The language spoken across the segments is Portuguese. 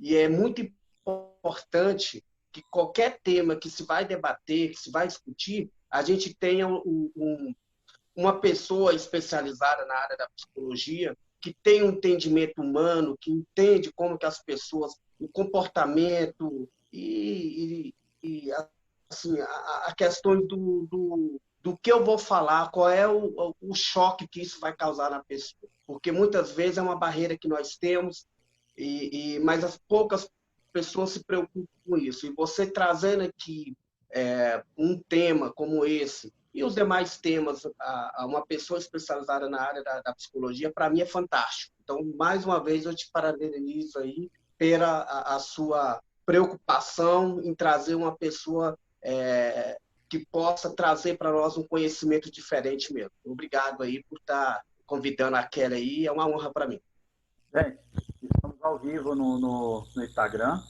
E é muito importante que qualquer tema que se vai debater, que se vai discutir, a gente tenha uma pessoa especializada na área da psicologia que tem um entendimento humano, que entende como que as pessoas, o comportamento e assim, a questão do que eu vou falar, qual é o choque que isso vai causar na pessoa. Porque muitas vezes é uma barreira que nós temos, mas as poucas pessoas se preocupam com isso. E você trazendo aqui um tema como esse, e os demais temas, a uma pessoa especializada na área da psicologia, para mim é fantástico. Então, mais uma vez, eu te parabenizo aí pela a sua preocupação em trazer uma pessoa que possa trazer para nós um conhecimento diferente mesmo. Obrigado aí por estar convidando a Kelly aí, é uma honra para mim. Gente, estamos ao vivo no Instagram.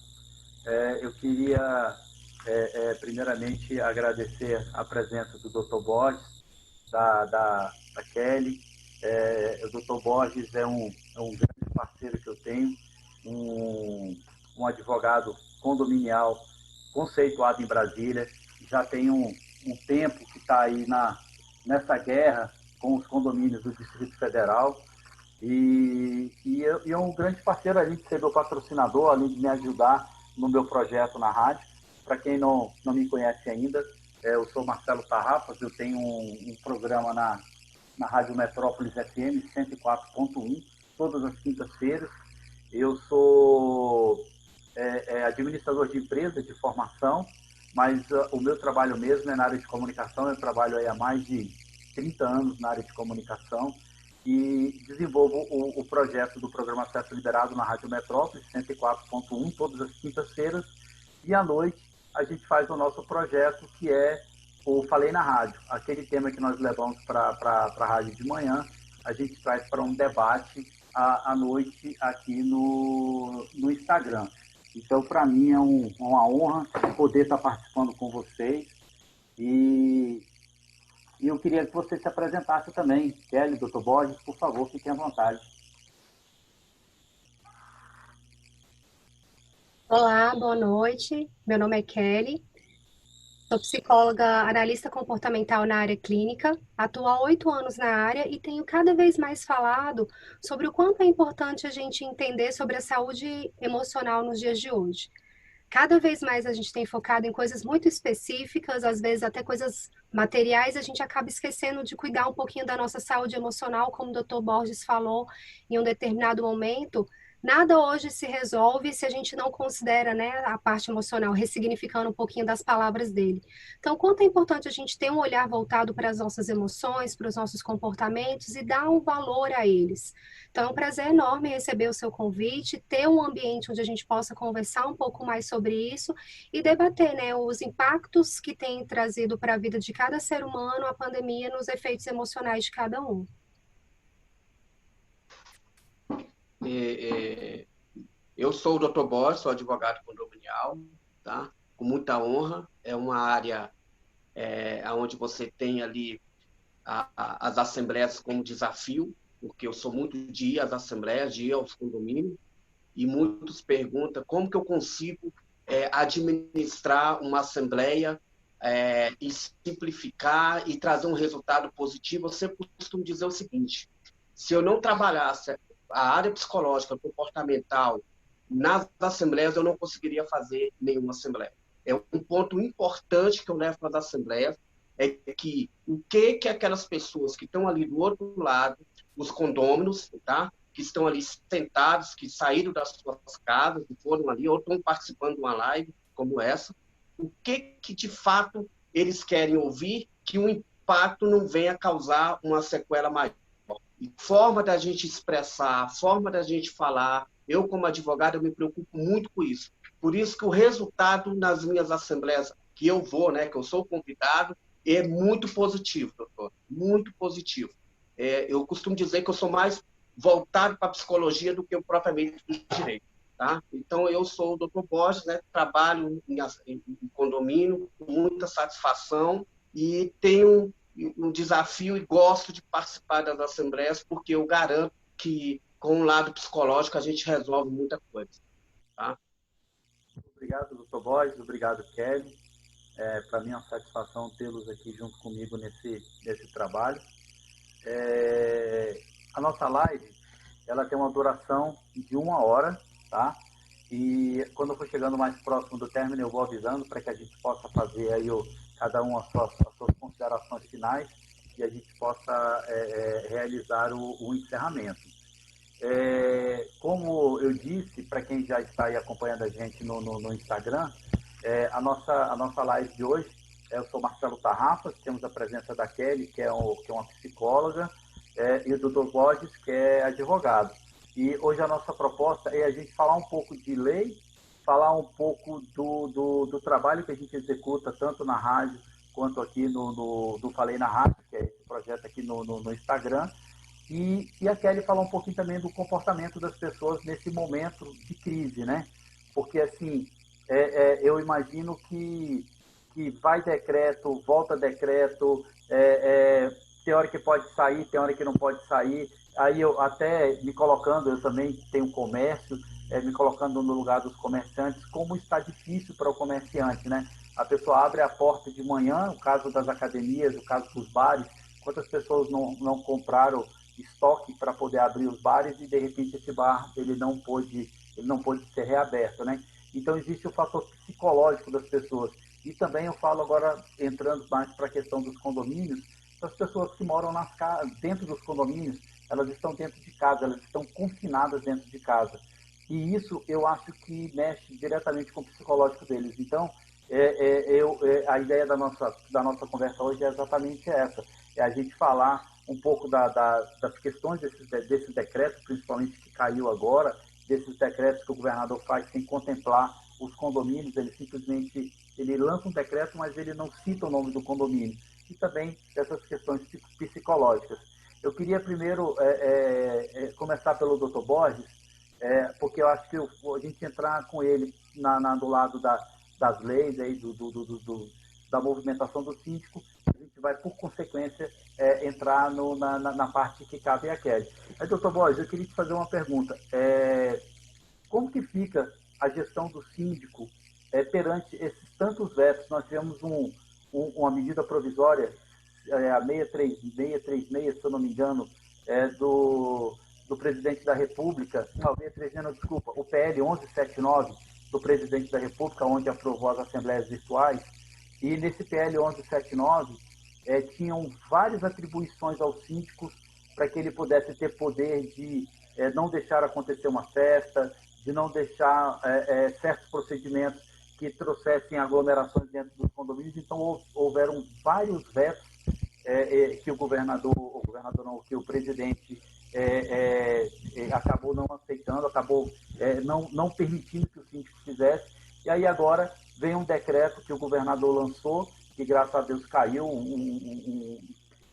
Eu queria, primeiramente, agradecer a presença do Dr. Borges, da Kelly. O Dr. Borges é um grande parceiro que eu tenho, um advogado condominial conceituado em Brasília, já tem um tempo que está aí nessa guerra com os condomínios do Distrito Federal. E é um grande parceiro, além de ser meu patrocinador, além de me ajudar no meu projeto na rádio. Para quem não me conhece ainda, eu sou Marcelo Tarrafas, eu tenho um programa na Rádio Metrópolis FM 104.1, todas as quintas-feiras. Eu sou administrador de empresa de formação, mas o meu trabalho mesmo é na área de comunicação. Eu trabalho aí há mais de 30 anos na área de comunicação e desenvolvo o projeto do programa Acesso Liberado na Rádio Metrópolis 104.1, todas as quintas-feiras, e à noite a gente faz o nosso projeto, que é o Falei na Rádio. Aquele tema que nós levamos para a rádio de manhã, a gente traz para um debate à noite aqui no Instagram. Então, para mim, é uma honra poder estar participando com vocês. E eu queria que você se apresentasse também. Kelly, Dr. Borges, por favor, fiquem à vontade. Olá, boa noite. Meu nome é Kelly. Sou psicóloga analista comportamental na área clínica, atuo há 8 anos na área e tenho cada vez mais falado sobre o quanto é importante a gente entender sobre a saúde emocional nos dias de hoje. Cada vez mais a gente tem focado em coisas muito específicas, às vezes até coisas materiais, a gente acaba esquecendo de cuidar um pouquinho da nossa saúde emocional, como o Dr. Borges falou em um determinado momento. Nada hoje se resolve se a gente não considera, né, a parte emocional, ressignificando um pouquinho das palavras dele. Então, quanto é importante a gente ter um olhar voltado para as nossas emoções, para os nossos comportamentos e dar um valor a eles. Então, é um prazer enorme receber o seu convite, ter um ambiente onde a gente possa conversar um pouco mais sobre isso e debater, né, os impactos que tem trazido para a vida de cada ser humano a pandemia nos efeitos emocionais de cada um. Eu sou o Dr. Borges, sou advogado condominial, tá? Com muita honra. É uma área onde você tem ali as assembleias como desafio, porque eu sou muito de ir às assembleias, de ir aos condomínios, e muitos perguntam como que eu consigo administrar uma assembleia e simplificar e trazer um resultado positivo. Eu sempre costumo dizer o seguinte: se eu não trabalhasse a área psicológica, comportamental, nas assembleias, eu não conseguiria fazer nenhuma assembleia. É um ponto importante que eu levo para as assembleias, é que o que aquelas pessoas que estão ali do outro lado, os condôminos, tá? Que estão ali sentados, que saíram das suas casas, que foram ali, ou estão participando de uma live como essa, o que de fato eles querem ouvir, que o impacto não venha causar uma sequela maior. Forma da gente expressar, forma da gente falar. Eu, como advogado, eu me preocupo muito com isso. Por isso que o resultado nas minhas assembleias que eu vou, né, que eu sou convidado, é muito positivo, doutor. Muito positivo. Eu costumo dizer que eu sou mais voltado para a psicologia do que propriamente do direito. Tá? Então, eu sou o doutor Borges, né, trabalho em condomínio com muita satisfação e tenho um desafio e gosto de participar das assembleias, porque eu garanto que, com o lado psicológico, a gente resolve muita coisa. tá? Obrigado, doutor Borges, obrigado, Kelly. Para mim é uma satisfação tê-los aqui junto comigo nesse trabalho. A nossa live, ela tem uma duração de 1 hora, tá? E quando eu for chegando mais próximo do término, eu vou avisando para que a gente possa fazer aí cada um as suas considerações finais e a gente possa realizar o encerramento. Como eu disse, para quem já está aí acompanhando a gente no Instagram, a nossa live de hoje, eu sou Marcelo Tarrafas, temos a presença da Kelly, que é uma psicóloga, e o Dr. Borges, que é advogado. E hoje a nossa proposta é a gente falar um pouco de lei, falar um pouco do trabalho que a gente executa, tanto na rádio quanto aqui do Falei na Rádio, que é esse projeto aqui no Instagram. E a Kelly falar um pouquinho também do comportamento das pessoas nesse momento de crise, né? Porque, assim, eu imagino que vai decreto, volta decreto, tem hora que pode sair, tem hora que não pode sair. Aí eu até me colocando, eu também tenho comércio, me colocando no lugar dos comerciantes, como está difícil para o comerciante, né? A pessoa abre a porta de manhã, o caso das academias, o caso dos bares, quantas pessoas não compraram estoque para poder abrir os bares e de repente esse bar ele não pôde ser reaberto, né? Então existe o fator psicológico das pessoas. E também eu falo agora, entrando mais para a questão dos condomínios, as pessoas que moram dentro dos condomínios, elas estão dentro de casa, elas estão confinadas dentro de casa. E isso eu acho que mexe diretamente com o psicológico deles. Então, a ideia da nossa conversa hoje é exatamente essa. É a gente falar um pouco das questões desse decreto, principalmente que caiu agora, desses decretos que o governador faz sem contemplar os condomínios, ele lança um decreto, mas ele não cita o nome do condomínio. E também dessas questões psicológicas. Eu queria primeiro começar pelo Dr. Borges, porque eu acho que a gente entrar com ele do lado das leis, aí, da movimentação do síndico, a gente vai, por consequência, entrar na parte que cabe a Kelly. Mas, doutor Borges, eu queria te fazer uma pergunta. Como que fica a gestão do síndico perante esses tantos vetos? Nós tivemos uma medida provisória, a 636, se eu não me engano, do presidente da República, não, 636, não, desculpa, o PL 1179 do presidente da República, onde aprovou as assembleias virtuais, e nesse PL 1179 tinham várias atribuições aos síndicos para que ele pudesse ter poder de não deixar acontecer uma festa, de não deixar certos procedimentos que trouxessem aglomerações dentro dos condomínios. Então, houveram vários vetos que que o presidente acabou não aceitando, acabou não permitindo que o síndico fizesse. E aí agora vem um decreto que o governador lançou, que graças a Deus caiu, um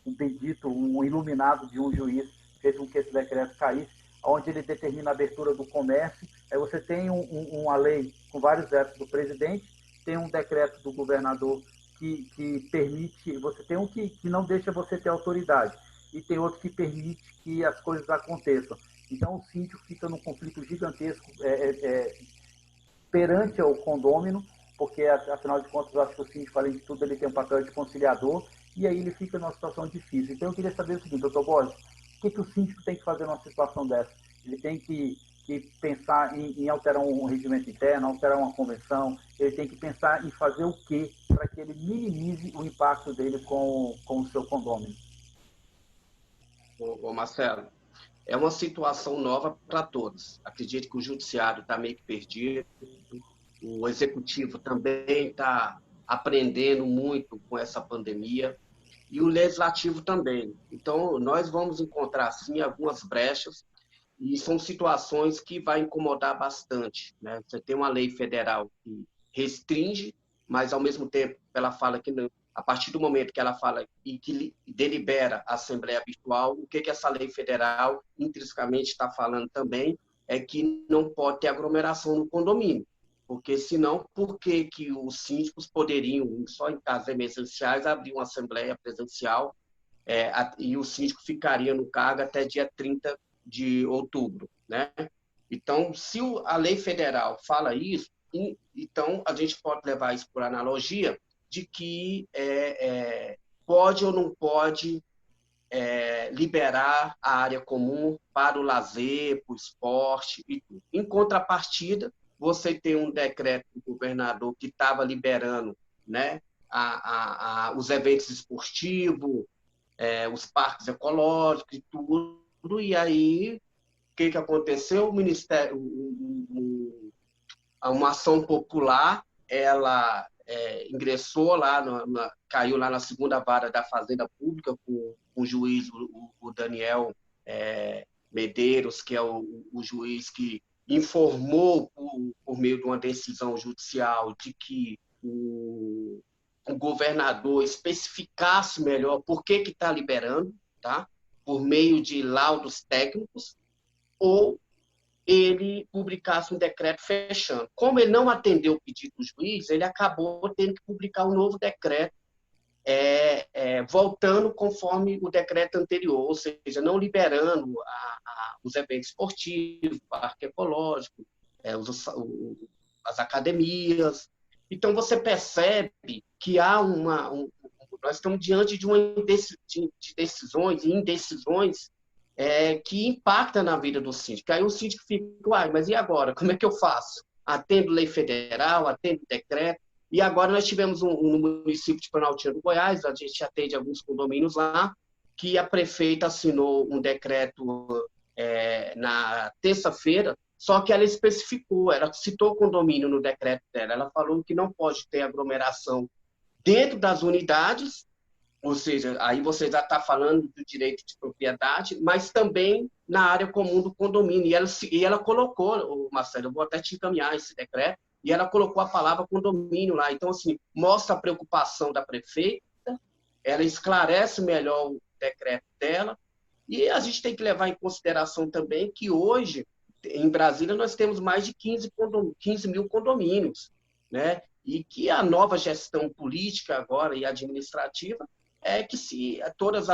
bendito, um iluminado de um juiz fez com que esse decreto caísse, onde ele determina a abertura do comércio. Aí você tem uma lei com vários vetos do presidente, tem um decreto do governador que permite, você tem um que não deixa você ter autoridade, e tem outro que permite que as coisas aconteçam. Então o síndico fica num conflito gigantesco perante ao condômino, porque afinal de contas eu acho que o síndico, além de tudo, ele tem um papel de conciliador, e aí ele fica numa situação difícil. Então eu queria saber o seguinte, doutor Borges, o que o síndico tem que fazer numa situação dessa? Ele tem que pensar em alterar um regimento interno, alterar uma convenção, ele tem que pensar em fazer o quê para que ele minimize o impacto dele com o seu condômino? Ô Marcelo, é uma situação nova para todos. Acredito que o judiciário está meio que perdido, o executivo também está aprendendo muito com essa pandemia, e o legislativo também. Então, nós vamos encontrar, sim, algumas brechas, e são situações que vai incomodar bastante, né? Você tem uma lei federal que restringe, mas, ao mesmo tempo, ela fala que, a partir do momento que ela fala e que delibera a Assembleia Virtual, o que essa lei federal intrinsecamente está falando também é que não pode ter aglomeração no condomínio, porque, senão, por que os síndicos poderiam, só em casos emergenciais, abrir uma Assembleia presencial e o síndico ficaria no cargo até dia 30 de outubro, né? Então, se a lei federal fala isso, então a gente pode levar isso por analogia de que pode ou não pode liberar a área comum para o lazer, para o esporte e tudo. Em contrapartida, você tem um decreto do governador que estava liberando, né, os eventos esportivos, os parques ecológicos e tudo, e aí o que aconteceu? O Ministério, uma ação popular, ela ingressou lá, caiu lá na segunda vara da Fazenda Pública com o juiz, o Daniel Medeiros, que é o juiz que informou por meio de uma decisão judicial de que o governador especificasse melhor por que está liberando, tá? Por meio de laudos técnicos, ou ele publicasse um decreto fechando. Como ele não atendeu o pedido do juiz, ele acabou tendo que publicar um novo decreto, voltando conforme o decreto anterior, ou seja, não liberando os eventos esportivos, o parque ecológico, as academias. Então, você percebe que há nós estamos diante de decisões e indecisões que impacta na vida do síndico. Aí o síndico fica, mas e agora? Como é que eu faço? Atendo lei federal, atendo decreto. E agora nós tivemos no município de Planaltina do Goiás, a gente atende alguns condomínios lá, que a prefeita assinou um decreto na terça-feira, só que ela especificou, ela citou condomínio no decreto dela, ela falou que não pode ter aglomeração dentro das unidades, ou seja, aí você já está falando do direito de propriedade, mas também na área comum do condomínio. E ela colocou, Marcelo, eu vou até te encaminhar esse decreto, e ela colocou a palavra condomínio lá. Então, assim, mostra a preocupação da prefeita, ela esclarece melhor o decreto dela, e a gente tem que levar em consideração também que hoje, em Brasília, nós temos mais de 15 mil condomínios, né? E que a nova gestão política agora e administrativa que se todas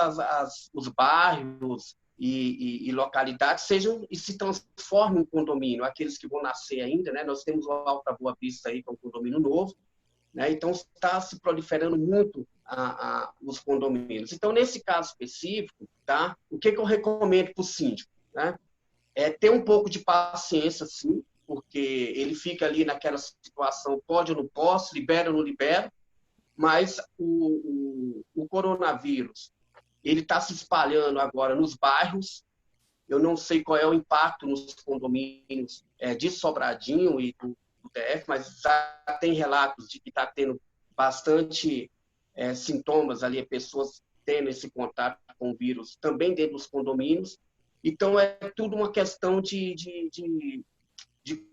os bairros e localidades se transformem em condomínio, aqueles que vão nascer ainda, né? Nós temos o Alta Boa Vista aí, que é um condomínio novo, né? Então está se proliferando muito os condomínios. Então, nesse caso específico, tá? O que eu recomendo para o síndico, né? Ter um pouco de paciência, sim, porque ele fica ali naquela situação, pode ou não posso, libera ou não libera, mas o coronavírus ele está se espalhando agora nos bairros. Eu não sei qual é o impacto nos condomínios de Sobradinho e do DF, mas já tem relatos de que está tendo bastante sintomas ali, pessoas tendo esse contato com o vírus também dentro dos condomínios. Então, é tudo uma questão de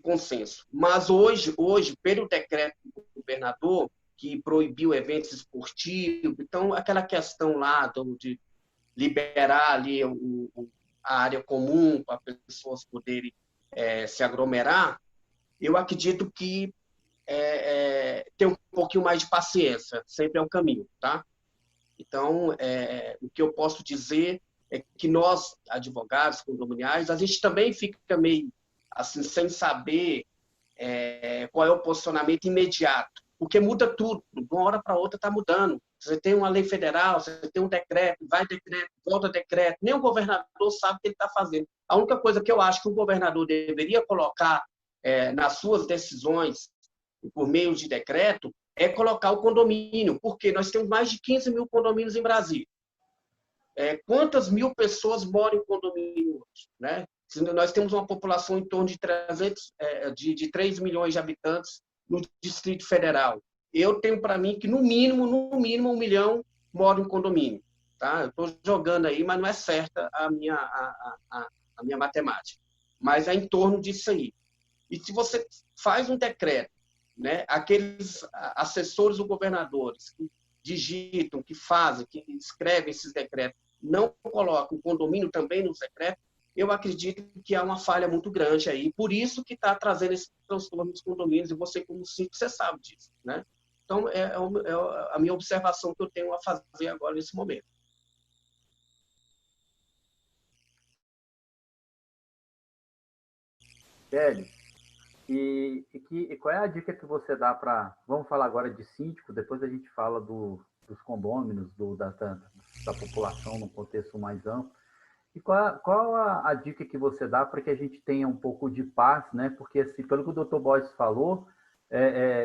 consenso. Mas hoje, pelo decreto do governador, que proibiu eventos esportivos, então aquela questão lá de liberar ali a área comum para pessoas poderem se aglomerar, eu acredito que ter um pouquinho mais de paciência sempre é o caminho, tá? Então, o que eu posso dizer é que nós, advogados condominiais, a gente também fica meio assim, sem saber qual é o posicionamento imediato, porque muda tudo, de uma hora para outra está mudando. Você tem uma lei federal, você tem um decreto, vai decreto, volta decreto, nem o governador sabe o que ele está fazendo. A única coisa que eu acho que o governador deveria colocar nas suas decisões, por meio de decreto, é colocar o condomínio, porque nós temos mais de 15 mil condomínios em Brasília. Quantas mil pessoas moram em condomínio hoje, né? Nós temos uma população em torno de 3 milhões de habitantes no Distrito Federal. Eu tenho para mim que, no mínimo, 1 milhão mora em condomínio. Tá? Eu estou jogando aí, mas não é certa a minha matemática. Mas é em torno disso aí. E se você faz um decreto, né, aqueles assessores ou governadores que digitam, que fazem, que escrevem esses decretos, não colocam o condomínio também nos decretos, eu acredito que há uma falha muito grande aí. Por isso que está trazendo esse transtorno dos condomínios, e você, como síndico, você sabe disso, né? Então, é a minha observação que eu tenho a fazer agora nesse momento. Kelly, e qual é a dica que você dá para... Vamos falar agora de síndico, depois a gente fala dos condôminos, da população num contexto mais amplo. E qual a dica que você dá para que a gente tenha um pouco de paz, né? Porque, assim, pelo que o Dr. Borges falou,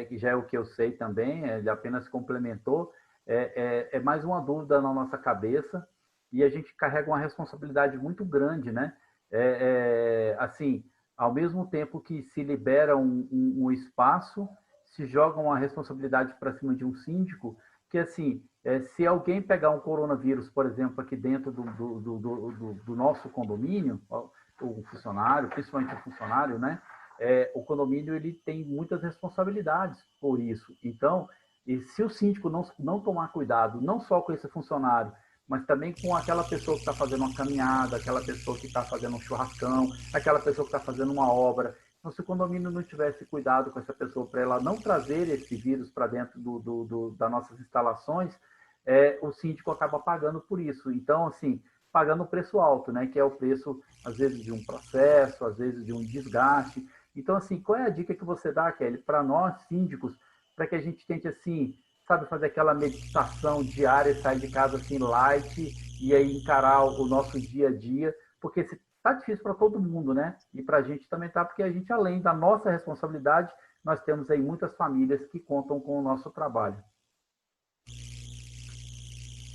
que já é o que eu sei também, ele apenas complementou, é mais uma dúvida na nossa cabeça e a gente carrega uma responsabilidade muito grande, né? Assim, ao mesmo tempo que se libera um espaço, se joga uma responsabilidade para cima de um síndico, que, assim, se alguém pegar um coronavírus, por exemplo, aqui dentro do nosso condomínio, o funcionário, principalmente o funcionário, né? O condomínio ele tem muitas responsabilidades por isso. Então, e se o síndico não tomar cuidado, não só com esse funcionário, mas também com aquela pessoa que está fazendo uma caminhada, aquela pessoa que está fazendo um churrascão, aquela pessoa que está fazendo uma obra. Então, se o condomínio não tivesse cuidado com essa pessoa para ela não trazer esse vírus para dentro das nossas instalações, o síndico acaba pagando por isso. Então, assim, pagando o preço alto, né? Que é o preço, às vezes, de um processo, às vezes, de um desgaste. Então, assim, qual é a dica que você dá, Kelly, para nós, síndicos, para que a gente tente, assim, sabe, fazer aquela meditação diária, sair de casa, assim, light, e aí encarar o nosso dia a dia, porque se tá difícil para todo mundo, né? E para a gente também tá, porque a gente, além da nossa responsabilidade, nós temos aí muitas famílias que contam com o nosso trabalho.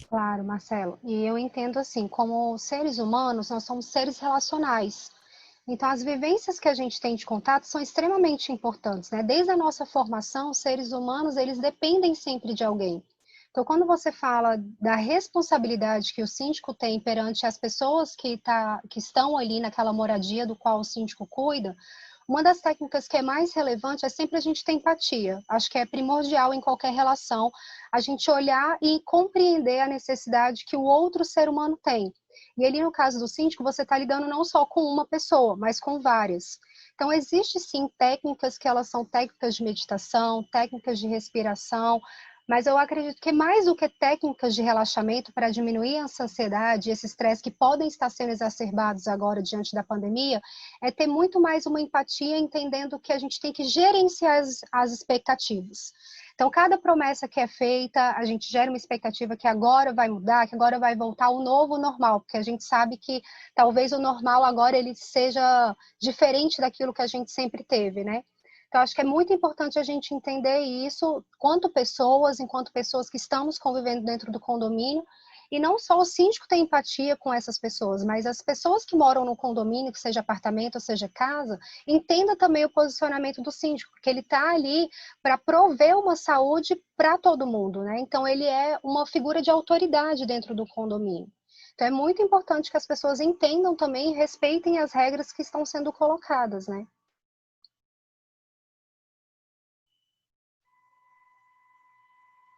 Claro, Marcelo. E eu entendo assim, como seres humanos, nós somos seres relacionais. Então, as vivências que a gente tem de contato são extremamente importantes, né? Desde a nossa formação, os seres humanos, eles dependem sempre de alguém. Então, quando você fala da responsabilidade que o síndico tem perante as pessoas que estão ali naquela moradia do qual o síndico cuida, uma das técnicas que é mais relevante é sempre a gente ter empatia. Acho que é primordial em qualquer relação a gente olhar e compreender a necessidade que o outro ser humano tem. E ali no caso do síndico, você está lidando não só com uma pessoa, mas com várias. Então, existe sim técnicas que elas são técnicas de meditação, técnicas de respiração, mas eu acredito que mais do que técnicas de relaxamento para diminuir essa ansiedade, esse estresse que podem estar sendo exacerbados agora diante da pandemia, é ter muito mais uma empatia, entendendo que a gente tem que gerenciar as expectativas. Então, cada promessa que é feita, a gente gera uma expectativa que agora vai mudar, que agora vai voltar ao novo normal, porque a gente sabe que talvez o normal agora ele seja diferente daquilo que a gente sempre teve, né? Então, acho que é muito importante a gente entender isso enquanto pessoas que estamos convivendo dentro do condomínio, e não só o síndico tem empatia com essas pessoas, mas as pessoas que moram no condomínio, que seja apartamento ou seja casa, entenda também o posicionamento do síndico, porque ele está ali para prover uma saúde para todo mundo, né? Então, ele é uma figura de autoridade dentro do condomínio. Então, é muito importante que as pessoas entendam também e respeitem as regras que estão sendo colocadas, né?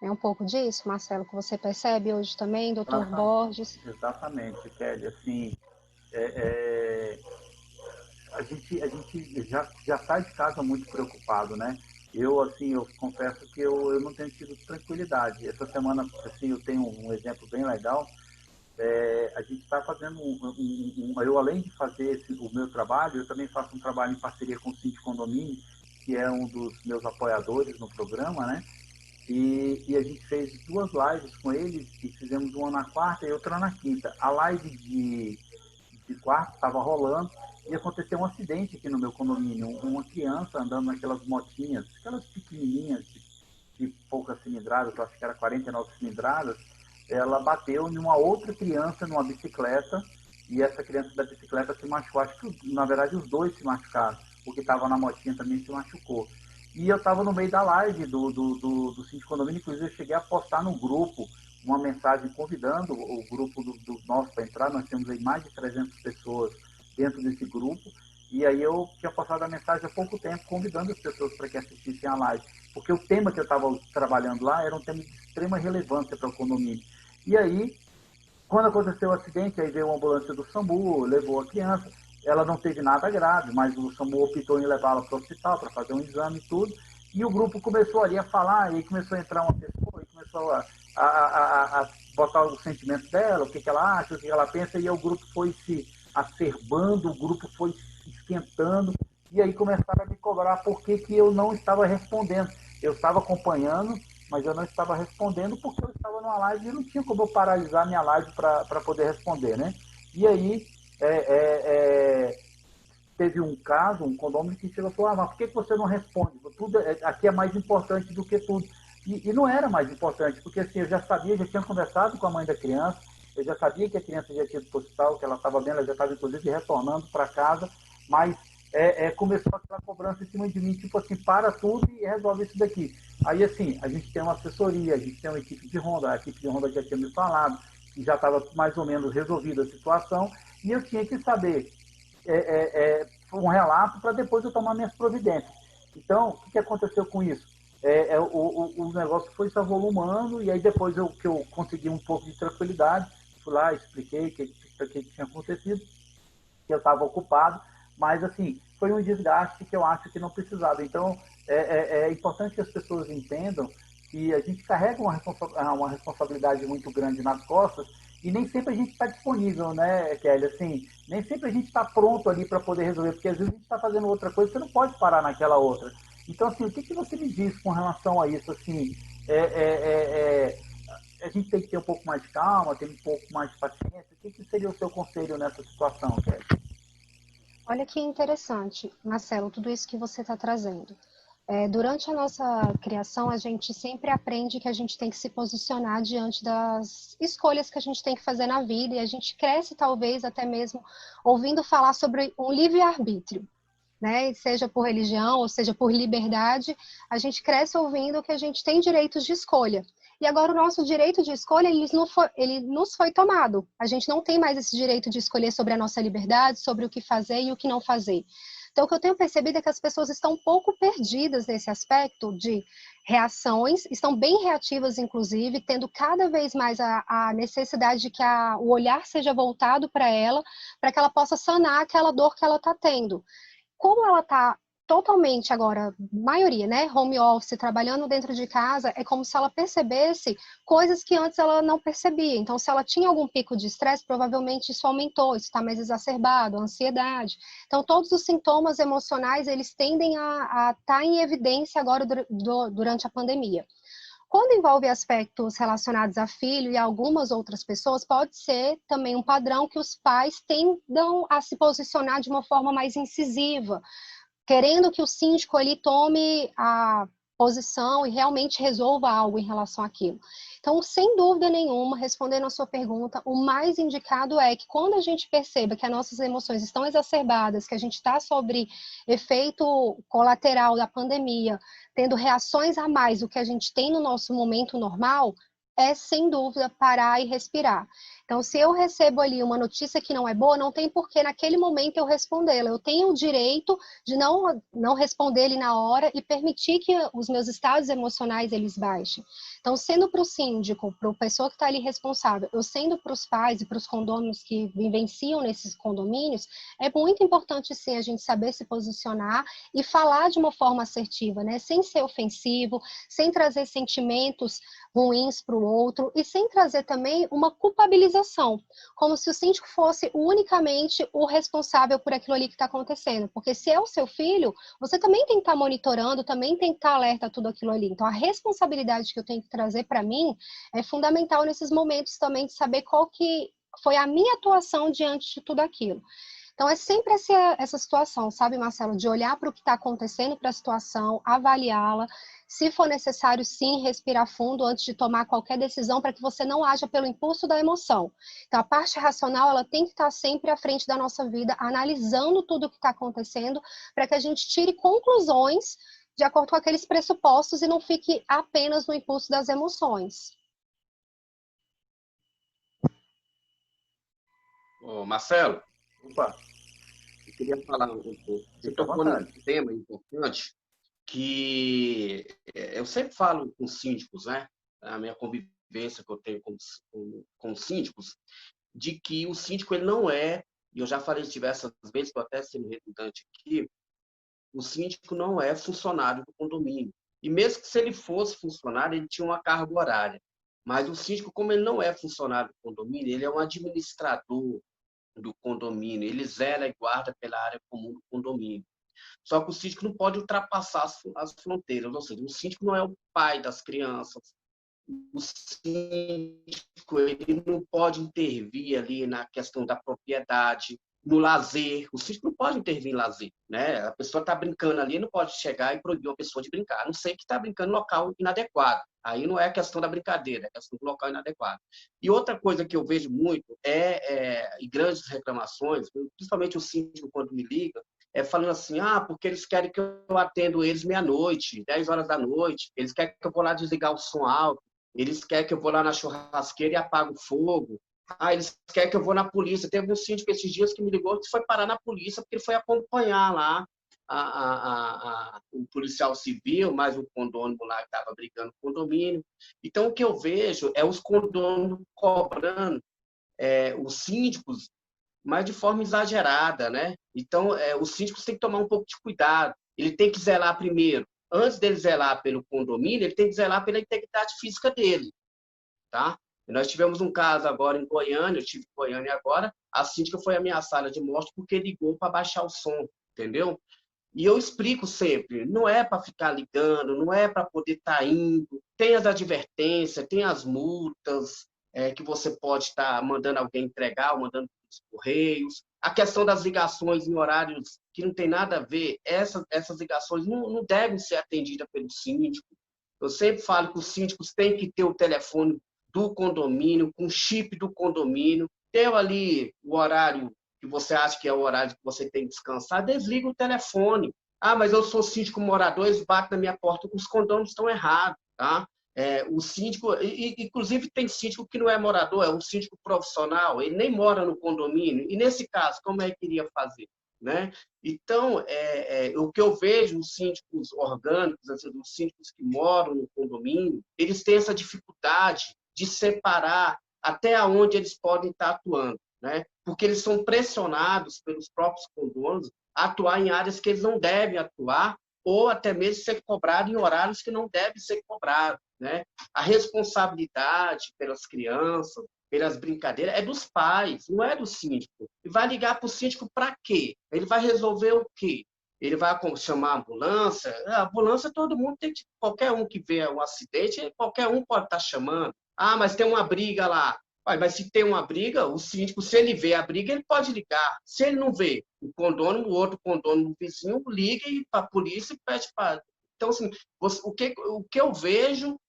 É um pouco disso, Marcelo, que você percebe hoje também, doutor Borges? Exatamente, Kelly. Assim, a gente já sai de casa muito preocupado, né? Assim, eu confesso que eu não tenho tido tranquilidade. Essa semana, assim, eu tenho um exemplo bem legal. A gente está fazendo eu, além de fazer o meu trabalho, eu também faço um trabalho em parceria com o Síndico Condomínio, que é um dos meus apoiadores no programa, né? E a gente fez 2 lives com eles, e fizemos uma na quarta e outra na quinta. A live de quarta estava rolando e aconteceu um acidente aqui no meu condomínio. Uma criança andando naquelas motinhas, aquelas pequenininhas, de poucas cilindradas, eu acho que era 49 cilindradas, ela bateu em uma outra criança numa bicicleta, e essa criança da bicicleta se machucou. Acho que, na verdade, os dois se machucaram. O que estava na motinha também se machucou. E eu estava no meio da live do síndico condomínio, inclusive eu cheguei a postar no grupo uma mensagem convidando o grupo do nosso para entrar. Nós temos aí mais de 300 pessoas dentro desse grupo, e aí eu tinha postado a mensagem há pouco tempo convidando as pessoas para que assistissem a live, porque o tema que eu estava trabalhando lá era um tema de extrema relevância para o condomínio. E aí, quando aconteceu o acidente, aí veio uma ambulância do SAMU, levou a criança. Ela não teve nada grave, mas o SAMU optou em levá-la para o hospital para fazer um exame e tudo. E o grupo começou ali a falar, e aí começou a entrar uma pessoa, e começou a botar o sentimento dela, o que ela acha, o que ela pensa, e aí o grupo foi se acerbando, o grupo foi se esquentando, e aí começaram a me cobrar por que eu não estava respondendo. Eu estava acompanhando, mas eu não estava respondendo porque eu estava numa live e não tinha como eu paralisar minha live para poder responder, né? E aí é, é, é, teve um caso, um condomínio que chegou e falou, mas por que você não responde? Tudo aqui é mais importante do que tudo. E não era mais importante, porque assim, eu já sabia, já tinha conversado com a mãe da criança, eu já sabia que a criança já tinha ido para o hospital, que ela estava bem, ela já estava inclusive retornando para casa, mas começou aquela cobrança em cima de mim, tipo assim, para tudo e resolve isso daqui. Aí assim, a gente tem uma assessoria, a gente tem uma equipe de Honda, a equipe de Honda já tinha me falado, que já estava mais ou menos resolvida a situação, e eu tinha que saber um relato para depois eu tomar minhas providências. Então, o que aconteceu com isso? O negócio foi se avolumando e aí depois que eu consegui um pouco de tranquilidade, fui lá, expliquei o que tinha acontecido, que eu estava ocupado, mas assim, foi um desgaste que eu acho que não precisava. Então, é importante que as pessoas entendam que a gente carrega uma responsabilidade muito grande nas costas e nem sempre a gente está disponível, né, Kelly? Assim, nem sempre a gente está pronto ali para poder resolver, porque às vezes a gente está fazendo outra coisa, você não pode parar naquela outra. Então, assim, o que você me diz com relação a isso? Assim, é, é, é, a gente tem que ter um pouco mais de calma, ter um pouco mais de paciência. O que seria o seu conselho nessa situação, Kelly? Olha que interessante, Marcelo, tudo isso que você está trazendo. Durante a nossa criação, a gente sempre aprende que a gente tem que se posicionar diante das escolhas que a gente tem que fazer na vida, e a gente cresce, talvez, até mesmo ouvindo falar sobre um livre-arbítrio, né? Seja por religião, ou seja por liberdade, a gente cresce ouvindo que a gente tem direitos de escolha. E agora o nosso direito de escolha, ele nos foi tomado. A gente não tem mais esse direito de escolher sobre a nossa liberdade, sobre o que fazer e o que não fazer. Então, o que eu tenho percebido é que as pessoas estão um pouco perdidas nesse aspecto de reações, estão bem reativas, inclusive, tendo cada vez mais a necessidade de que o olhar seja voltado para que ela possa sanar aquela dor que ela está tendo. Como ela está totalmente agora, maioria, né, home office, trabalhando dentro de casa, é como se ela percebesse coisas que antes ela não percebia. Então, se ela tinha algum pico de estresse, provavelmente isso aumentou, isso está mais exacerbado, a ansiedade. Então, todos os sintomas emocionais, eles tendem a estar em evidência agora durante a pandemia. Quando envolve aspectos relacionados a filho e a algumas outras pessoas, pode ser também um padrão que os pais tendam a se posicionar de uma forma mais incisiva, querendo que o síndico ali tome a posição e realmente resolva algo em relação àquilo. Então, sem dúvida nenhuma, respondendo a sua pergunta, o mais indicado é que quando a gente perceba que as nossas emoções estão exacerbadas, que a gente está sobre efeito colateral da pandemia, tendo reações a mais do que a gente tem no nosso momento normal, é sem dúvida parar e respirar. Então, se eu recebo ali uma notícia que não é boa, não tem por que naquele momento eu respondê-la. Eu tenho o direito de não responder ele na hora e permitir que os meus estados emocionais eles baixem. Então, sendo para o síndico, para a pessoa que está ali responsável, eu sendo para os pais e para os condôminos que vivenciam nesses condomínios, é muito importante sim a gente saber se posicionar e falar de uma forma assertiva, né? Sem ser ofensivo, sem trazer sentimentos ruins para o outro e sem trazer também uma culpabilização, como se o síndico fosse unicamente o responsável por aquilo ali que está acontecendo, porque se é o seu filho, você também tem que estar monitorando, também tem que estar alerta a tudo aquilo ali. Então, a responsabilidade que eu tenho que trazer para mim é fundamental nesses momentos também de saber qual que foi a minha atuação diante de tudo aquilo. Então, é sempre essa situação, sabe, Marcelo, de olhar para o que está acontecendo, para a situação, avaliá-la, se for necessário, sim, respirar fundo antes de tomar qualquer decisão, para que você não haja pelo impulso da emoção. Então, a parte racional, ela tem que estar sempre à frente da nossa vida, analisando tudo o que está acontecendo, para que a gente tire conclusões de acordo com aqueles pressupostos e não fique apenas no impulso das emoções. Ô, Marcelo, Opa, eu queria falar um pouco. Você fica à tocou num vontade. tema importante que eu sempre falo com síndicos, né? A minha convivência que eu tenho com síndicos, de que o síndico ele não é, e eu já falei diversas vezes, estou até sendo redundante aqui, o síndico não é funcionário do condomínio. E mesmo que se ele fosse funcionário, ele tinha uma carga horária. Mas o síndico, como ele não é funcionário do condomínio, ele é um administrador do condomínio, ele zela e guarda pela área comum do condomínio. Só que o síndico não pode ultrapassar as fronteiras, ou seja, o síndico não é o pai das crianças, o síndico ele não pode intervir ali na questão da propriedade, no lazer. O síndico não pode intervir em lazer, né? A pessoa está brincando ali, não pode chegar e proibir uma pessoa de brincar, a não ser que está brincando em local inadequado. Aí não é questão da brincadeira, é questão do local inadequado. E outra coisa que eu vejo muito em grandes reclamações, principalmente o síndico quando me liga, falando assim, porque eles querem que eu atendo eles meia-noite, 10 horas da noite, eles querem que eu vou lá desligar o som alto, eles querem que eu vou lá na churrasqueira e apago o fogo. Eles querem que eu vou na polícia. Teve um síndico esses dias que me ligou que foi parar na polícia porque ele foi acompanhar lá o policial civil, mais o condômino lá que estava brigando com o condomínio. Então, o que eu vejo é os condôminos cobrando os síndicos, mas de forma exagerada, né? Então, os síndicos têm que tomar um pouco de cuidado. Ele tem que zelar primeiro. Antes dele zelar pelo condomínio, ele tem que zelar pela integridade física dele, tá? E nós tivemos um caso agora em Goiânia, eu estive em Goiânia agora, a síndica foi ameaçada de morte porque ligou para baixar o som, entendeu? E eu explico sempre, não é para ficar ligando, não é para poder estar indo, tem as advertências, tem as multas que você pode estar mandando alguém entregar ou mandando os correios. A questão das ligações em horários que não tem nada a ver, essas ligações não devem ser atendidas pelo síndico. Eu sempre falo que os síndicos têm que ter o telefone do condomínio, com chip do condomínio, ter ali o horário que você acha que é o horário que você tem que descansar, desliga o telefone. Mas eu sou síndico morador, eles batem na minha porta, os condôminos estão errados, tá? O síndico, inclusive tem síndico que não é morador, é um síndico profissional, ele nem mora no condomínio, e nesse caso, como é que iria fazer? Né? Então, o que eu vejo, os síndicos orgânicos, assim, os síndicos que moram no condomínio, eles têm essa dificuldade de separar até onde eles podem estar atuando, né? Porque eles são pressionados pelos próprios condôminos a atuar em áreas que eles não devem atuar ou até mesmo ser cobrados em horários que não devem ser cobrados, né? A responsabilidade pelas crianças, pelas brincadeiras, é dos pais, não é do síndico. E vai ligar para o síndico para quê? Ele vai resolver o quê? Ele vai chamar a ambulância? A ambulância todo mundo tem que... Qualquer um que vê um acidente, qualquer um pode estar chamando. Mas tem uma briga lá. Mas se tem uma briga, o síndico, se ele vê a briga, ele pode ligar. Se ele não vê, o condômino, o outro condômino, o vizinho, liga para a polícia e pede para... Então, assim, o que eu vejo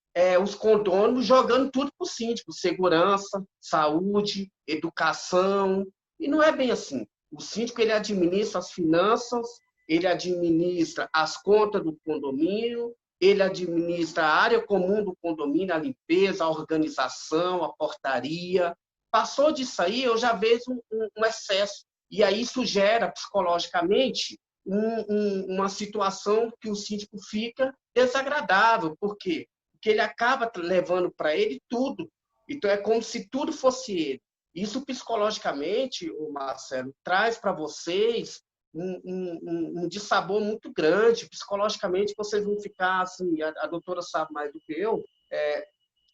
os condôminos jogando tudo para o síndico, segurança, saúde, educação, e não é bem assim. O síndico ele administra as finanças, ele administra as contas do condomínio, ele administra a área comum do condomínio, a limpeza, a organização, a portaria. Passou disso aí, eu já vejo um excesso. E aí isso gera, psicologicamente, uma situação que o síndico fica desagradável. Por quê? Porque ele acaba levando para ele tudo. Então, é como se tudo fosse ele. Isso, psicologicamente, o Marcelo, traz para vocês um dissabor muito grande. Psicologicamente, vocês vão ficar, assim, a doutora sabe mais do que eu,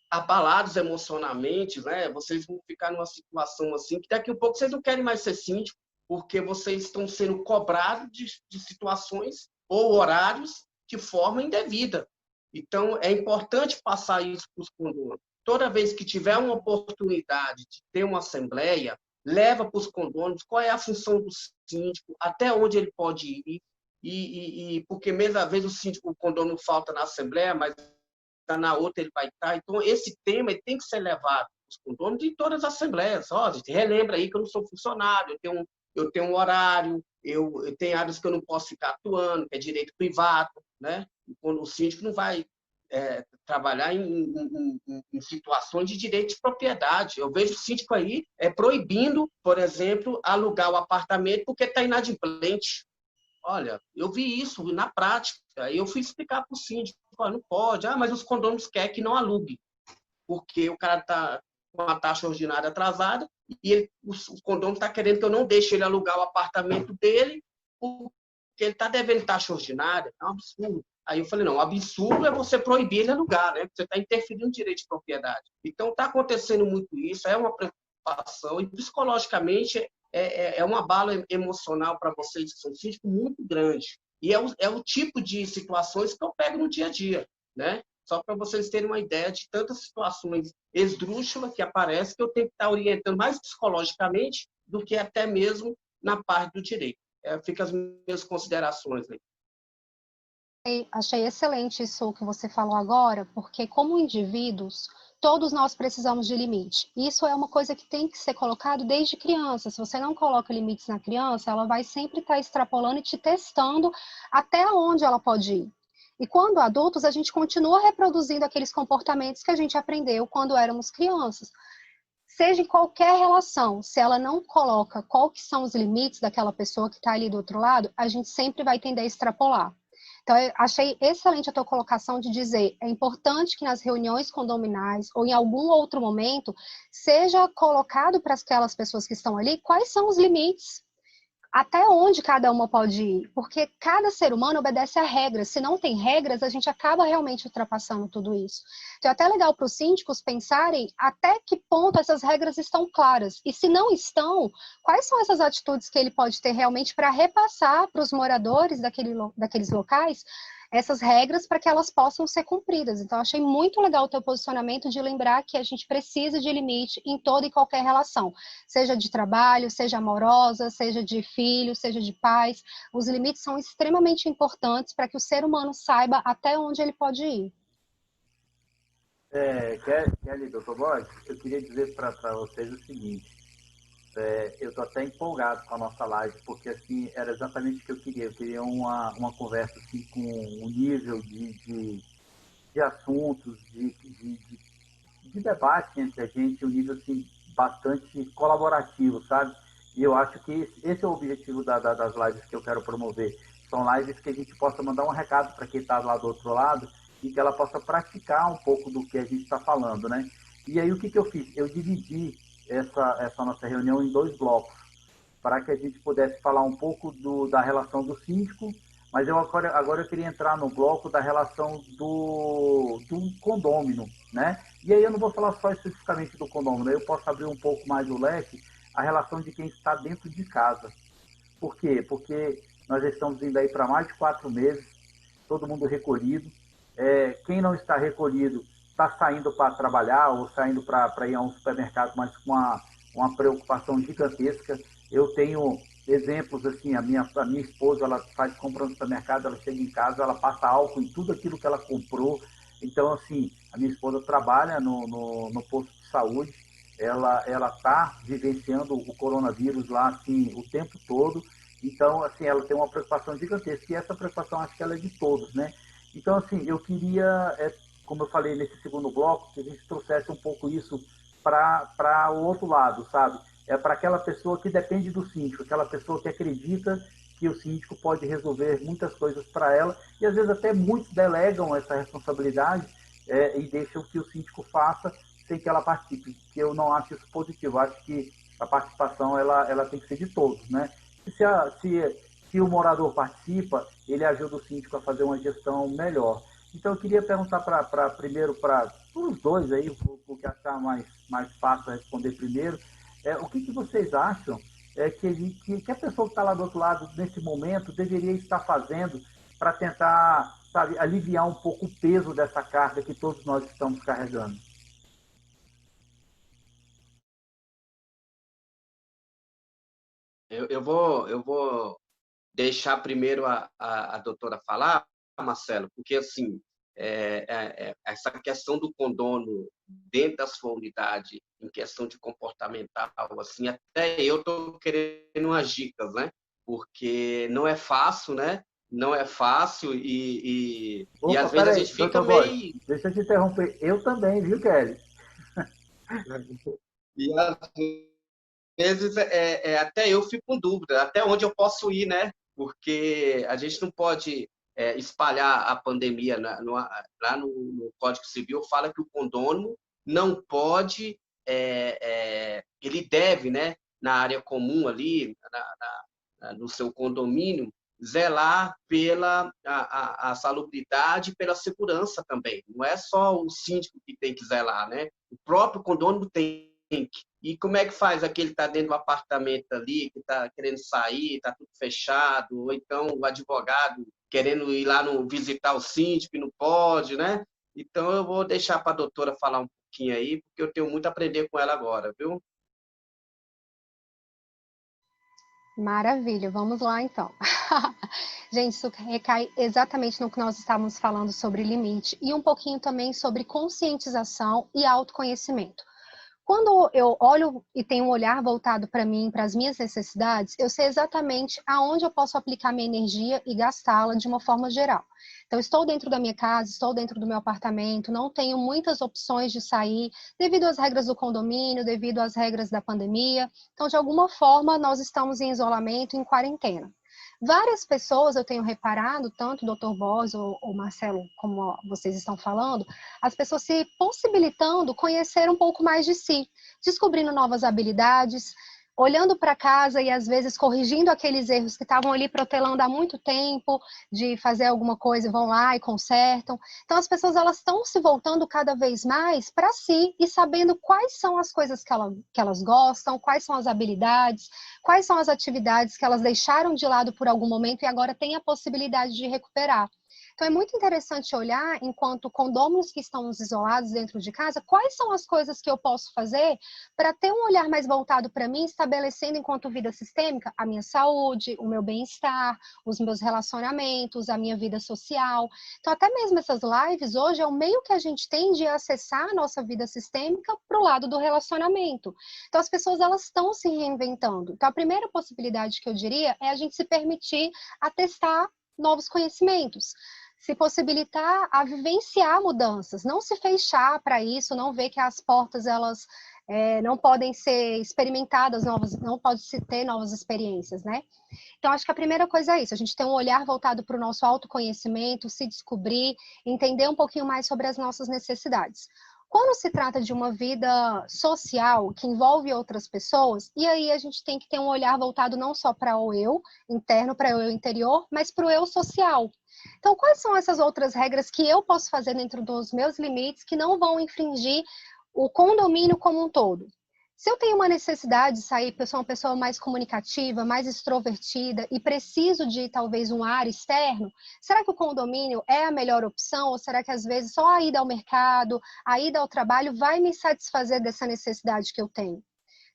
abalados emocionalmente, né? Vocês vão ficar numa situação assim, que daqui a pouco vocês não querem mais ser síndico, porque vocês estão sendo cobrados de situações ou horários de forma indevida. Então, é importante passar isso para os condôminos. Toda vez que tiver uma oportunidade de ter uma assembleia, leva para os condôminos qual é a função do síndico, até onde ele pode ir, porque mesmo às vezes o condômino falta na assembleia, mas na outra ele vai estar. Então, esse tema ele tem que ser levado para os condôminos em todas as assembleias. Gente, relembra aí que eu não sou funcionário, eu tenho um horário, eu tenho áreas que eu não posso ficar atuando, que é direito privado, né? O síndico não vai trabalhar em situações de direito de propriedade. Eu vejo o síndico aí proibindo, por exemplo, alugar o apartamento porque está inadimplente. Olha, eu vi isso na prática. Eu fui explicar para o síndico, não pode. Mas os condôminos querem que não alugue, porque o cara está com a taxa ordinária atrasada e o condômino está querendo que eu não deixe ele alugar o apartamento dele porque ele está devendo taxa ordinária. É um absurdo. Aí eu falei, não, o absurdo é você proibir ele alugar, né? Você está interferindo no direito de propriedade. Então, está acontecendo muito isso, é uma preocupação, e psicologicamente é uma bala emocional para vocês que são síndicos muito grande. E é o tipo de situações que eu pego no dia a dia, né? Só para vocês terem uma ideia de tantas situações esdrúxulas que aparecem, que eu tenho que estar orientando mais psicologicamente do que até mesmo na parte do direito. Fica as minhas considerações aí. Achei excelente isso que você falou agora, porque como indivíduos, todos nós precisamos de limite. Isso é uma coisa que tem que ser colocado desde criança. Se você não coloca limites na criança, ela vai sempre estar extrapolando e te testando até onde ela pode ir. E quando adultos, a gente continua reproduzindo aqueles comportamentos que a gente aprendeu quando éramos crianças. Seja em qualquer relação, se ela não coloca qual que são os limites daquela pessoa que está ali do outro lado, a gente sempre vai tender a extrapolar. Então, eu achei excelente a tua colocação de dizer, é importante que nas reuniões condominais ou em algum outro momento seja colocado para aquelas pessoas que estão ali quais são os limites, até onde cada uma pode ir, porque cada ser humano obedece a regras. Se não tem regras, a gente acaba realmente ultrapassando tudo isso. Então, é até legal para os síndicos pensarem até que ponto essas regras estão claras. E se não estão, quais são essas atitudes que ele pode ter realmente para repassar para os moradores daqueles locais essas regras para que elas possam ser cumpridas. Então, achei muito legal o teu posicionamento de lembrar que a gente precisa de limite em toda e qualquer relação, seja de trabalho, seja amorosa, seja de filhos, seja de pais. Os limites são extremamente importantes para que o ser humano saiba até onde ele pode ir. Kelly, doutor Borges, eu queria dizer para vocês o seguinte, eu estou até empolgado com a nossa live, porque assim, era exatamente o que eu queria. Eu queria uma conversa assim, com um nível de assuntos, de debate entre a gente, um nível assim, bastante colaborativo, sabe? E eu acho que esse é o objetivo das lives que eu quero promover. São lives que a gente possa mandar um recado para quem está lá do outro lado e que ela possa praticar um pouco do que a gente está falando, né? E aí o que eu fiz? Eu dividi essa nossa reunião em 2 blocos, para que a gente pudesse falar um pouco da relação do síndico, mas agora eu queria entrar no bloco da relação do condômino, né? E aí eu não vou falar só especificamente do condômino, eu posso abrir um pouco mais o leque, a relação de quem está dentro de casa. Por quê? Porque nós já estamos indo aí para mais de 4 meses, todo mundo recolhido. Quem não está recolhido está saindo para trabalhar ou saindo para ir a um supermercado, mas com uma preocupação gigantesca. Eu tenho exemplos assim, a minha esposa, ela faz compra no supermercado, ela chega em casa, ela passa álcool em tudo aquilo que ela comprou. Então, assim, a minha esposa trabalha no posto de saúde, ela está vivenciando o coronavírus lá, assim, o tempo todo. Então, assim, ela tem uma preocupação gigantesca, e essa preocupação acho que ela é de todos, né? Então, assim, eu queria, como eu falei nesse segundo bloco, que a gente trouxesse um pouco isso para o outro lado, sabe? Para aquela pessoa que depende do síndico, aquela pessoa que acredita que o síndico pode resolver muitas coisas para ela, e às vezes até muitos delegam essa responsabilidade e deixam que o síndico faça sem que ela participe, que eu não acho isso positivo. Eu acho que a participação ela tem que ser de todos, né? Se o morador participa, ele ajuda o síndico a fazer uma gestão melhor. Então, eu queria perguntar primeiro para os dois aí, o que achar mais fácil responder primeiro, o que vocês acham que a pessoa que está lá do outro lado, nesse momento, deveria estar fazendo para tentar, sabe, aliviar um pouco o peso dessa carga que todos nós estamos carregando? Eu vou deixar primeiro a doutora falar, Marcelo, porque, assim, essa questão do condono dentro da sua unidade, em questão de comportamental, assim, até eu estou querendo umas dicas, né? Porque não é fácil, né? Não é fácil e Opa, às vezes a peraí, gente fica doutor Borges, meio... deixa eu te interromper. Eu também, viu, Kelly? E às vezes até eu fico com dúvida, até onde eu posso ir, né? Porque a gente não pode espalhar a pandemia lá no Código Civil, fala que o condômino não pode, ele deve, né, na área comum ali, no seu condomínio, zelar pela a salubridade e pela segurança também. Não é só o síndico que tem que zelar, né? O próprio condômino tem E como é que faz aquele que está dentro do apartamento ali, que está querendo sair, está tudo fechado, ou então o advogado querendo ir lá visitar o síndico e não pode, né? Então, eu vou deixar para a doutora falar um pouquinho aí, porque eu tenho muito a aprender com ela agora, viu? Maravilha, vamos lá então. Gente, isso recai exatamente no que nós estávamos falando sobre limite e um pouquinho também sobre conscientização e autoconhecimento. Quando eu olho e tenho um olhar voltado para mim, para as minhas necessidades, eu sei exatamente aonde eu posso aplicar minha energia e gastá-la de uma forma geral. Então, estou dentro da minha casa, estou dentro do meu apartamento, não tenho muitas opções de sair, devido às regras do condomínio, devido às regras da pandemia. Então, de alguma forma, nós estamos em isolamento, em quarentena. Várias pessoas, eu tenho reparado, tanto o Dr. Boss ou Marcelo, como vocês estão falando, as pessoas se possibilitando conhecer um pouco mais de si, descobrindo novas habilidades, olhando para casa e às vezes corrigindo aqueles erros que estavam ali protelando há muito tempo, de fazer alguma coisa e vão lá e consertam. Então as pessoas elas estão se voltando cada vez mais para si e sabendo quais são as coisas que elas gostam, quais são as habilidades, quais são as atividades que elas deixaram de lado por algum momento e agora têm a possibilidade de recuperar. Então, é muito interessante olhar, enquanto condôminos que estão isolados dentro de casa, quais são as coisas que eu posso fazer para ter um olhar mais voltado para mim, estabelecendo, enquanto vida sistêmica, a minha saúde, o meu bem-estar, os meus relacionamentos, a minha vida social. Então, até mesmo essas lives, hoje, é o meio que a gente tem de acessar a nossa vida sistêmica para o lado do relacionamento. Então, as pessoas, elas estão se reinventando. Então, a primeira possibilidade que eu diria é a gente se permitir a testar novos conhecimentos, se possibilitar a vivenciar mudanças, não se fechar para isso, não ver que as portas elas não podem ser experimentadas novas, não pode se ter novas experiências, né? Então acho que a primeira coisa é isso, a gente tem um olhar voltado para o nosso autoconhecimento, se descobrir, entender um pouquinho mais sobre as nossas necessidades. Quando se trata de uma vida social que envolve outras pessoas, e aí a gente tem que ter um olhar voltado não só para o eu interno, para o eu interior, mas para o eu social. Então, quais são essas outras regras que eu posso fazer dentro dos meus limites que não vão infringir o condomínio como um todo? Se eu tenho uma necessidade de sair, porque eu sou uma pessoa mais comunicativa, mais extrovertida e preciso de talvez um ar externo, será que o condomínio é a melhor opção? Ou será que às vezes só a ida ao mercado, a ida ao trabalho vai me satisfazer dessa necessidade que eu tenho?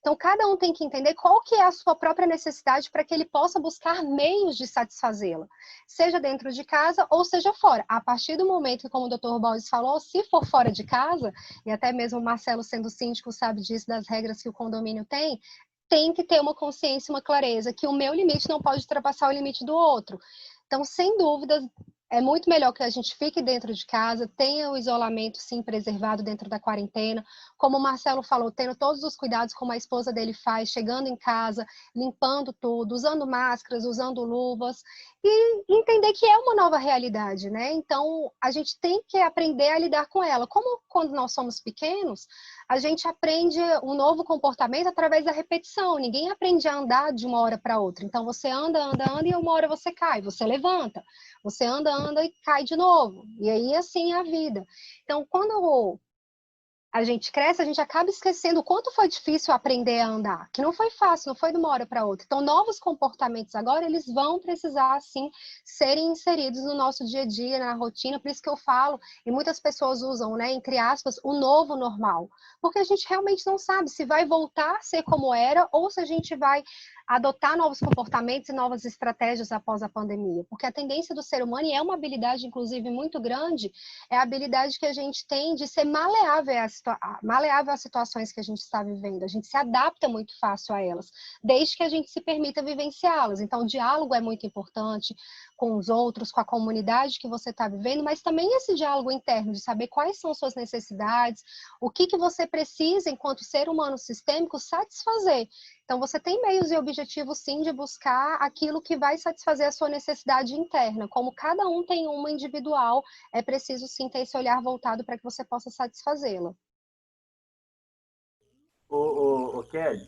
Então, cada um tem que entender qual que é a sua própria necessidade para que ele possa buscar meios de satisfazê-la, seja dentro de casa ou seja fora. A partir do momento que, como o Dr. Baldes falou, se for fora de casa, e até mesmo o Marcelo, sendo síndico, sabe disso, das regras que o condomínio tem que ter uma consciência, uma clareza, que o meu limite não pode ultrapassar o limite do outro. Então, sem dúvidas, é muito melhor que a gente fique dentro de casa, tenha o isolamento, sim, preservado dentro da quarentena. Como o Marcelo falou, tendo todos os cuidados como a esposa dele faz, chegando em casa, limpando tudo, usando máscaras, usando luvas, e entender que é uma nova realidade, né? Então, a gente tem que aprender a lidar com ela. Como quando nós somos pequenos, a gente aprende um novo comportamento através da repetição. Ninguém aprende a andar de uma hora para outra. Então, você anda, anda, anda, e uma hora você cai, você levanta. Você anda, anda e cai de novo. E aí, assim, é a vida. Então, quando a gente cresce, a gente acaba esquecendo o quanto foi difícil aprender a andar, que não foi fácil, não foi de uma hora para outra. Então, novos comportamentos agora, eles vão precisar, sim, serem inseridos no nosso dia a dia, na rotina, por isso que eu falo, e muitas pessoas usam, né, entre aspas, o novo normal, porque a gente realmente não sabe se vai voltar a ser como era, ou se a gente vai adotar novos comportamentos e novas estratégias após a pandemia, porque a tendência do ser humano, e é uma habilidade, inclusive, muito grande, é a habilidade que a gente tem de ser maleável às situações que a gente está vivendo. A gente se adapta muito fácil a elas, desde que a gente se permita vivenciá-las. Então, o diálogo é muito importante com os outros, com a comunidade que você está vivendo, mas também esse diálogo interno, de saber quais são suas necessidades, o que você precisa, enquanto ser humano sistêmico, satisfazer. Então, você tem meios e objetivos, sim, de buscar aquilo que vai satisfazer a sua necessidade interna. Como cada um tem uma individual, é preciso, sim, ter esse olhar voltado para que você possa satisfazê-la. Kelly,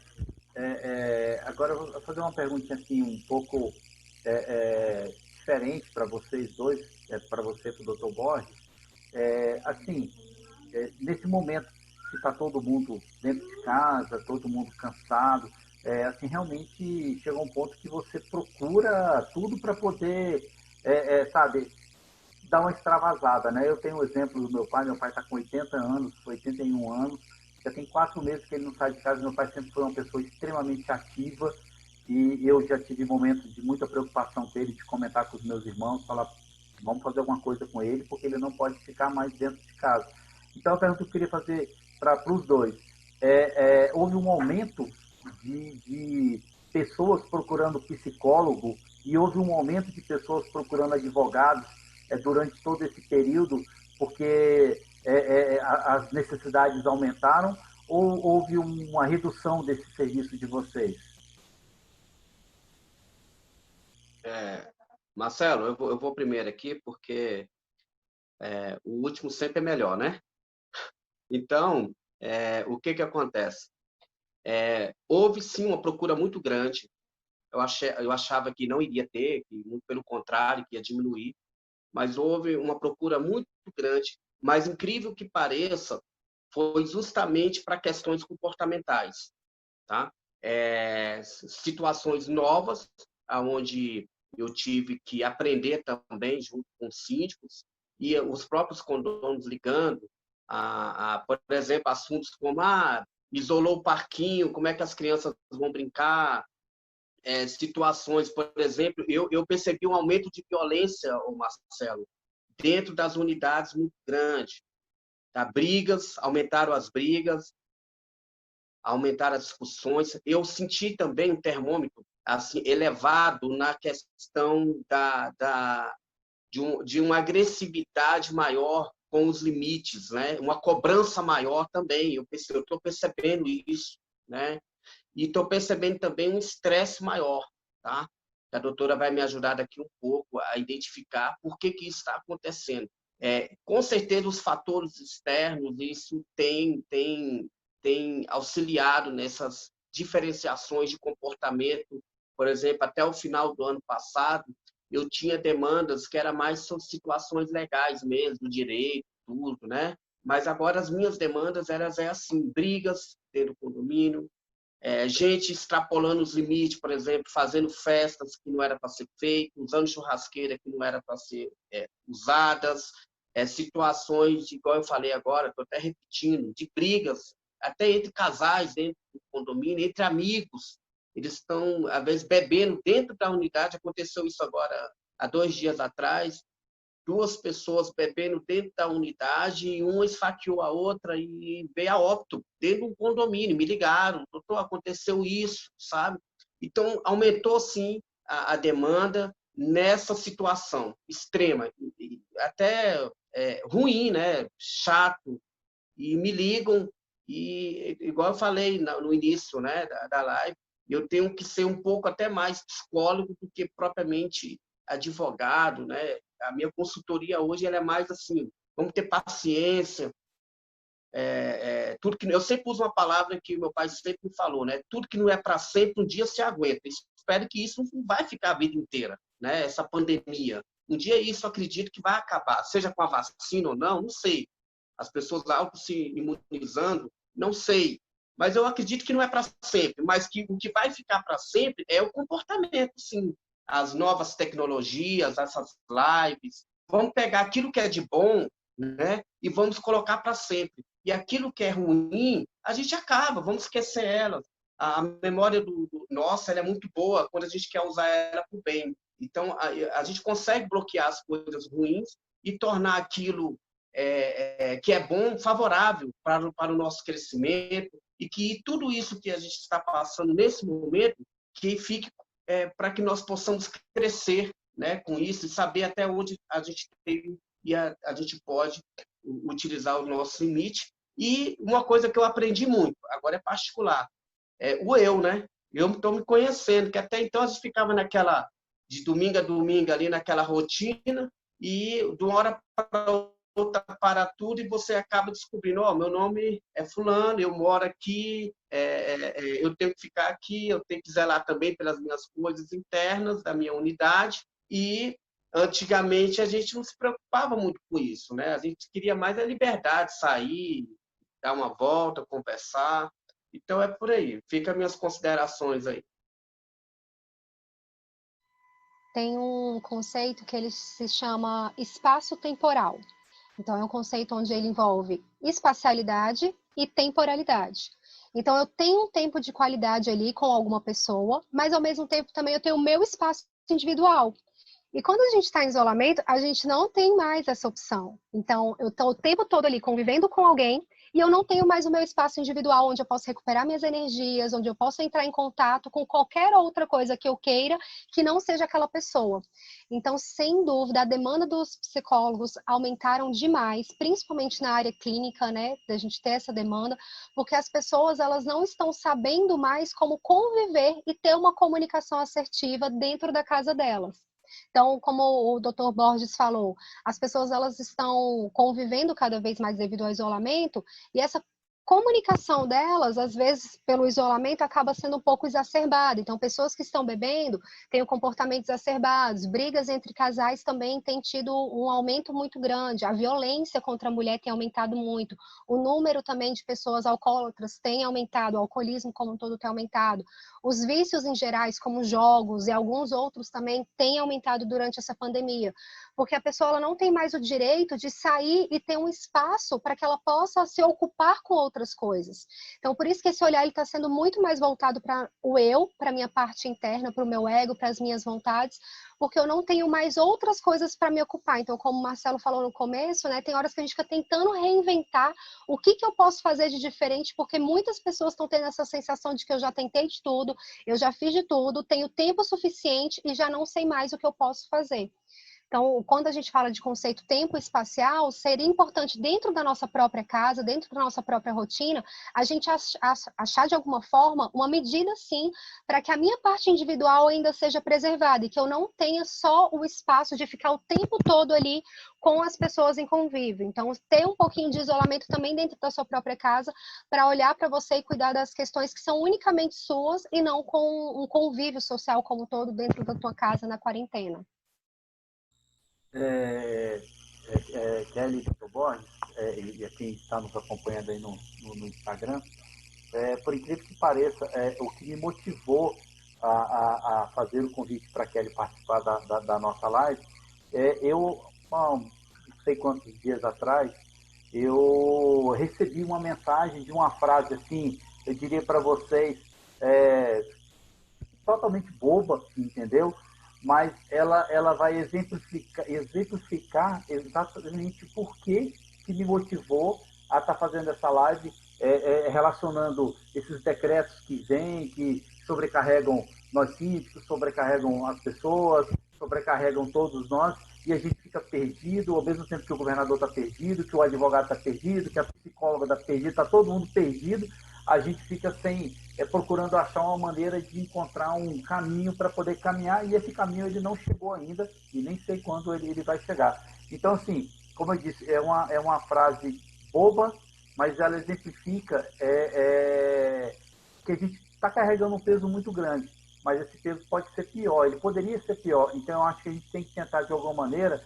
agora eu vou fazer uma perguntinha assim, um pouco diferente para vocês dois, para você e para o Dr. Borges. Assim, nesse momento que está todo mundo dentro de casa, todo mundo cansado. Assim, realmente chega um ponto que você procura tudo para poder, sabe, dar uma extravasada, né? Eu tenho o exemplo do meu pai está com 80 anos, 81 anos, já tem 4 meses que ele não sai de casa. Meu pai sempre foi uma pessoa extremamente ativa e eu já tive momentos de muita preocupação com ele, de comentar com os meus irmãos, falar, vamos fazer alguma coisa com ele, porque ele não pode ficar mais dentro de casa. Então, a pergunta que eu queria fazer para os dois, houve um aumento de pessoas procurando psicólogo e houve um aumento de pessoas procurando advogados durante todo esse período, porque as necessidades aumentaram, ou houve uma redução desse serviço de vocês? Marcelo, eu vou primeiro aqui, porque o último sempre é melhor, né? Então, o que acontece? Houve, sim, uma procura muito grande. Eu achava que não iria ter, que, muito pelo contrário, que ia diminuir, mas houve uma procura muito grande. Mas, incrível que pareça, foi justamente para questões comportamentais, tá? Situações novas, onde eu tive que aprender também, junto com os síndicos, e os próprios condôminos ligando, por exemplo, assuntos como isolou o parquinho, como é que as crianças vão brincar, situações, por exemplo, eu percebi um aumento de violência, Marcelo, dentro das unidades muito grande, tá? Brigas, aumentaram as brigas, aumentaram as discussões. Eu senti também um termômetro assim elevado na questão de uma agressividade maior com os limites, né? Uma cobrança maior também. Eu estou percebendo isso, né? E estou percebendo também um estresse maior, tá? A doutora vai me ajudar daqui um pouco a identificar por que isso está acontecendo. Com certeza, os fatores externos, isso tem auxiliado nessas diferenciações de comportamento. Por exemplo, até o final do ano passado, eu tinha demandas que eram mais sobre situações legais mesmo, direito, tudo, né? Mas agora as minhas demandas eram assim, brigas dentro do condomínio, gente extrapolando os limites, por exemplo, fazendo festas que não era para ser feito, usando churrasqueira que não era para ser usadas, situações, igual eu falei agora, estou até repetindo, de brigas, até entre casais dentro do condomínio, entre amigos. Eles estão, às vezes, bebendo dentro da unidade. Aconteceu isso agora, há 2 dias atrás, 2 pessoas bebendo dentro da unidade e uma esfaqueou a outra e veio a óbito dentro de um condomínio. Me ligaram, doutor, aconteceu isso, sabe? Então, aumentou, sim, a demanda nessa situação extrema, até ruim, né? Chato. E me ligam, e igual eu falei no início, né, da live, eu tenho que ser um pouco até mais psicólogo do que propriamente advogado, né? A minha consultoria hoje ela é mais assim, vamos ter paciência, tudo que eu sempre uso uma palavra que meu pai sempre me falou, né? Tudo que não é para sempre, um dia se aguenta. Espero que isso não vai ficar a vida inteira, né? Essa pandemia. Um dia isso acredito que vai acabar, seja com a vacina ou não sei. As pessoas auto se imunizando, não sei. Mas eu acredito que não é para sempre, mas que o que vai ficar para sempre é o comportamento, sim. As novas tecnologias, essas lives. Vamos pegar aquilo que é de bom, né? E vamos colocar para sempre. E aquilo que é ruim, a gente acaba, vamos esquecer ela. A memória nossa ela é muito boa quando a gente quer usar ela para o bem. Então, a gente consegue bloquear as coisas ruins e tornar aquilo que é bom, favorável para o nosso crescimento, e que tudo isso que a gente está passando nesse momento, que fique para que nós possamos crescer, né, com isso e saber até onde a gente tem e a gente pode utilizar o nosso limite. E uma coisa que eu aprendi muito, agora é particular, o eu, né? Eu estou me conhecendo, que até então a gente ficava naquela, de domingo a domingo ali, naquela rotina, e de uma hora para outra para tudo, e você acaba descobrindo, meu nome é fulano, eu moro aqui, eu tenho que ficar aqui, eu tenho que zelar também pelas minhas coisas internas da minha unidade, e antigamente a gente não se preocupava muito com isso, né? A gente queria mais a liberdade, sair, dar uma volta, conversar. Então é por aí. Fica minhas considerações aí. Tem um conceito que ele se chama espaço-temporal. Então, é um conceito onde ele envolve espacialidade e temporalidade. Então, eu tenho um tempo de qualidade ali com alguma pessoa, mas ao mesmo tempo também eu tenho o meu espaço individual. E quando a gente está em isolamento, a gente não tem mais essa opção. Então, eu estou o tempo todo ali convivendo com alguém e eu não tenho mais o meu espaço individual onde eu posso recuperar minhas energias, onde eu posso entrar em contato com qualquer outra coisa que eu queira que não seja aquela pessoa. Então, sem dúvida, a demanda dos psicólogos aumentaram demais, principalmente na área clínica, né, da gente ter essa demanda, porque as pessoas elas não estão sabendo mais como conviver e ter uma comunicação assertiva dentro da casa delas. Então, como o Dr. Borges falou, as pessoas elas estão convivendo cada vez mais devido ao isolamento e essa comunicação delas, às vezes, pelo isolamento, acaba sendo um pouco exacerbada. Então, pessoas que estão bebendo têm comportamentos exacerbados, brigas entre casais também têm tido um aumento muito grande, a violência contra a mulher tem aumentado muito, o número também de pessoas alcoólatras tem aumentado, o alcoolismo como um todo tem aumentado, os vícios em gerais, como jogos e alguns outros também têm aumentado durante essa pandemia, porque a pessoa ela não tem mais o direito de sair e ter um espaço para que ela possa se ocupar com outras coisas. Então, por isso que esse olhar está sendo muito mais voltado para o eu, para a minha parte interna, para o meu ego, para as minhas vontades, porque eu não tenho mais outras coisas para me ocupar. Então, como o Marcelo falou no começo, né, tem horas que a gente fica tentando reinventar o que eu posso fazer de diferente, porque muitas pessoas estão tendo essa sensação de que eu já tentei de tudo, eu já fiz de tudo, tenho tempo suficiente e já não sei mais o que eu posso fazer. Então, quando a gente fala de conceito tempo espacial, seria importante dentro da nossa própria casa, dentro da nossa própria rotina, a gente achar de alguma forma uma medida, sim, para que a minha parte individual ainda seja preservada e que eu não tenha só o espaço de ficar o tempo todo ali com as pessoas em convívio. Então, ter um pouquinho de isolamento também dentro da sua própria casa para olhar para você e cuidar das questões que são unicamente suas e não com um convívio social como um todo dentro da tua casa na quarentena. Kelly Dr. Borges, e a quem está nos acompanhando aí no Instagram, por incrível que pareça, o que me motivou a fazer o convite para a Kelly participar da nossa live, eu, não sei quantos dias atrás, eu recebi uma mensagem de uma frase assim, eu diria para vocês, totalmente boba, entendeu? Mas ela vai exemplificar exatamente por que me motivou a estar fazendo essa live, relacionando esses decretos que vêm, que sobrecarregam nós síndicos, sobrecarregam as pessoas, sobrecarregam todos nós, e a gente fica perdido, ao mesmo tempo que o governador está perdido, que o advogado está perdido, que a psicóloga está perdida, está todo mundo perdido, a gente fica procurando achar uma maneira de encontrar um caminho para poder caminhar, e esse caminho ele não chegou ainda, e nem sei quando ele vai chegar. Então, assim, como eu disse, é uma frase boba, mas ela exemplifica que a gente está carregando um peso muito grande, mas esse peso pode ser pior, ele poderia ser pior. Então, eu acho que a gente tem que tentar, de alguma maneira,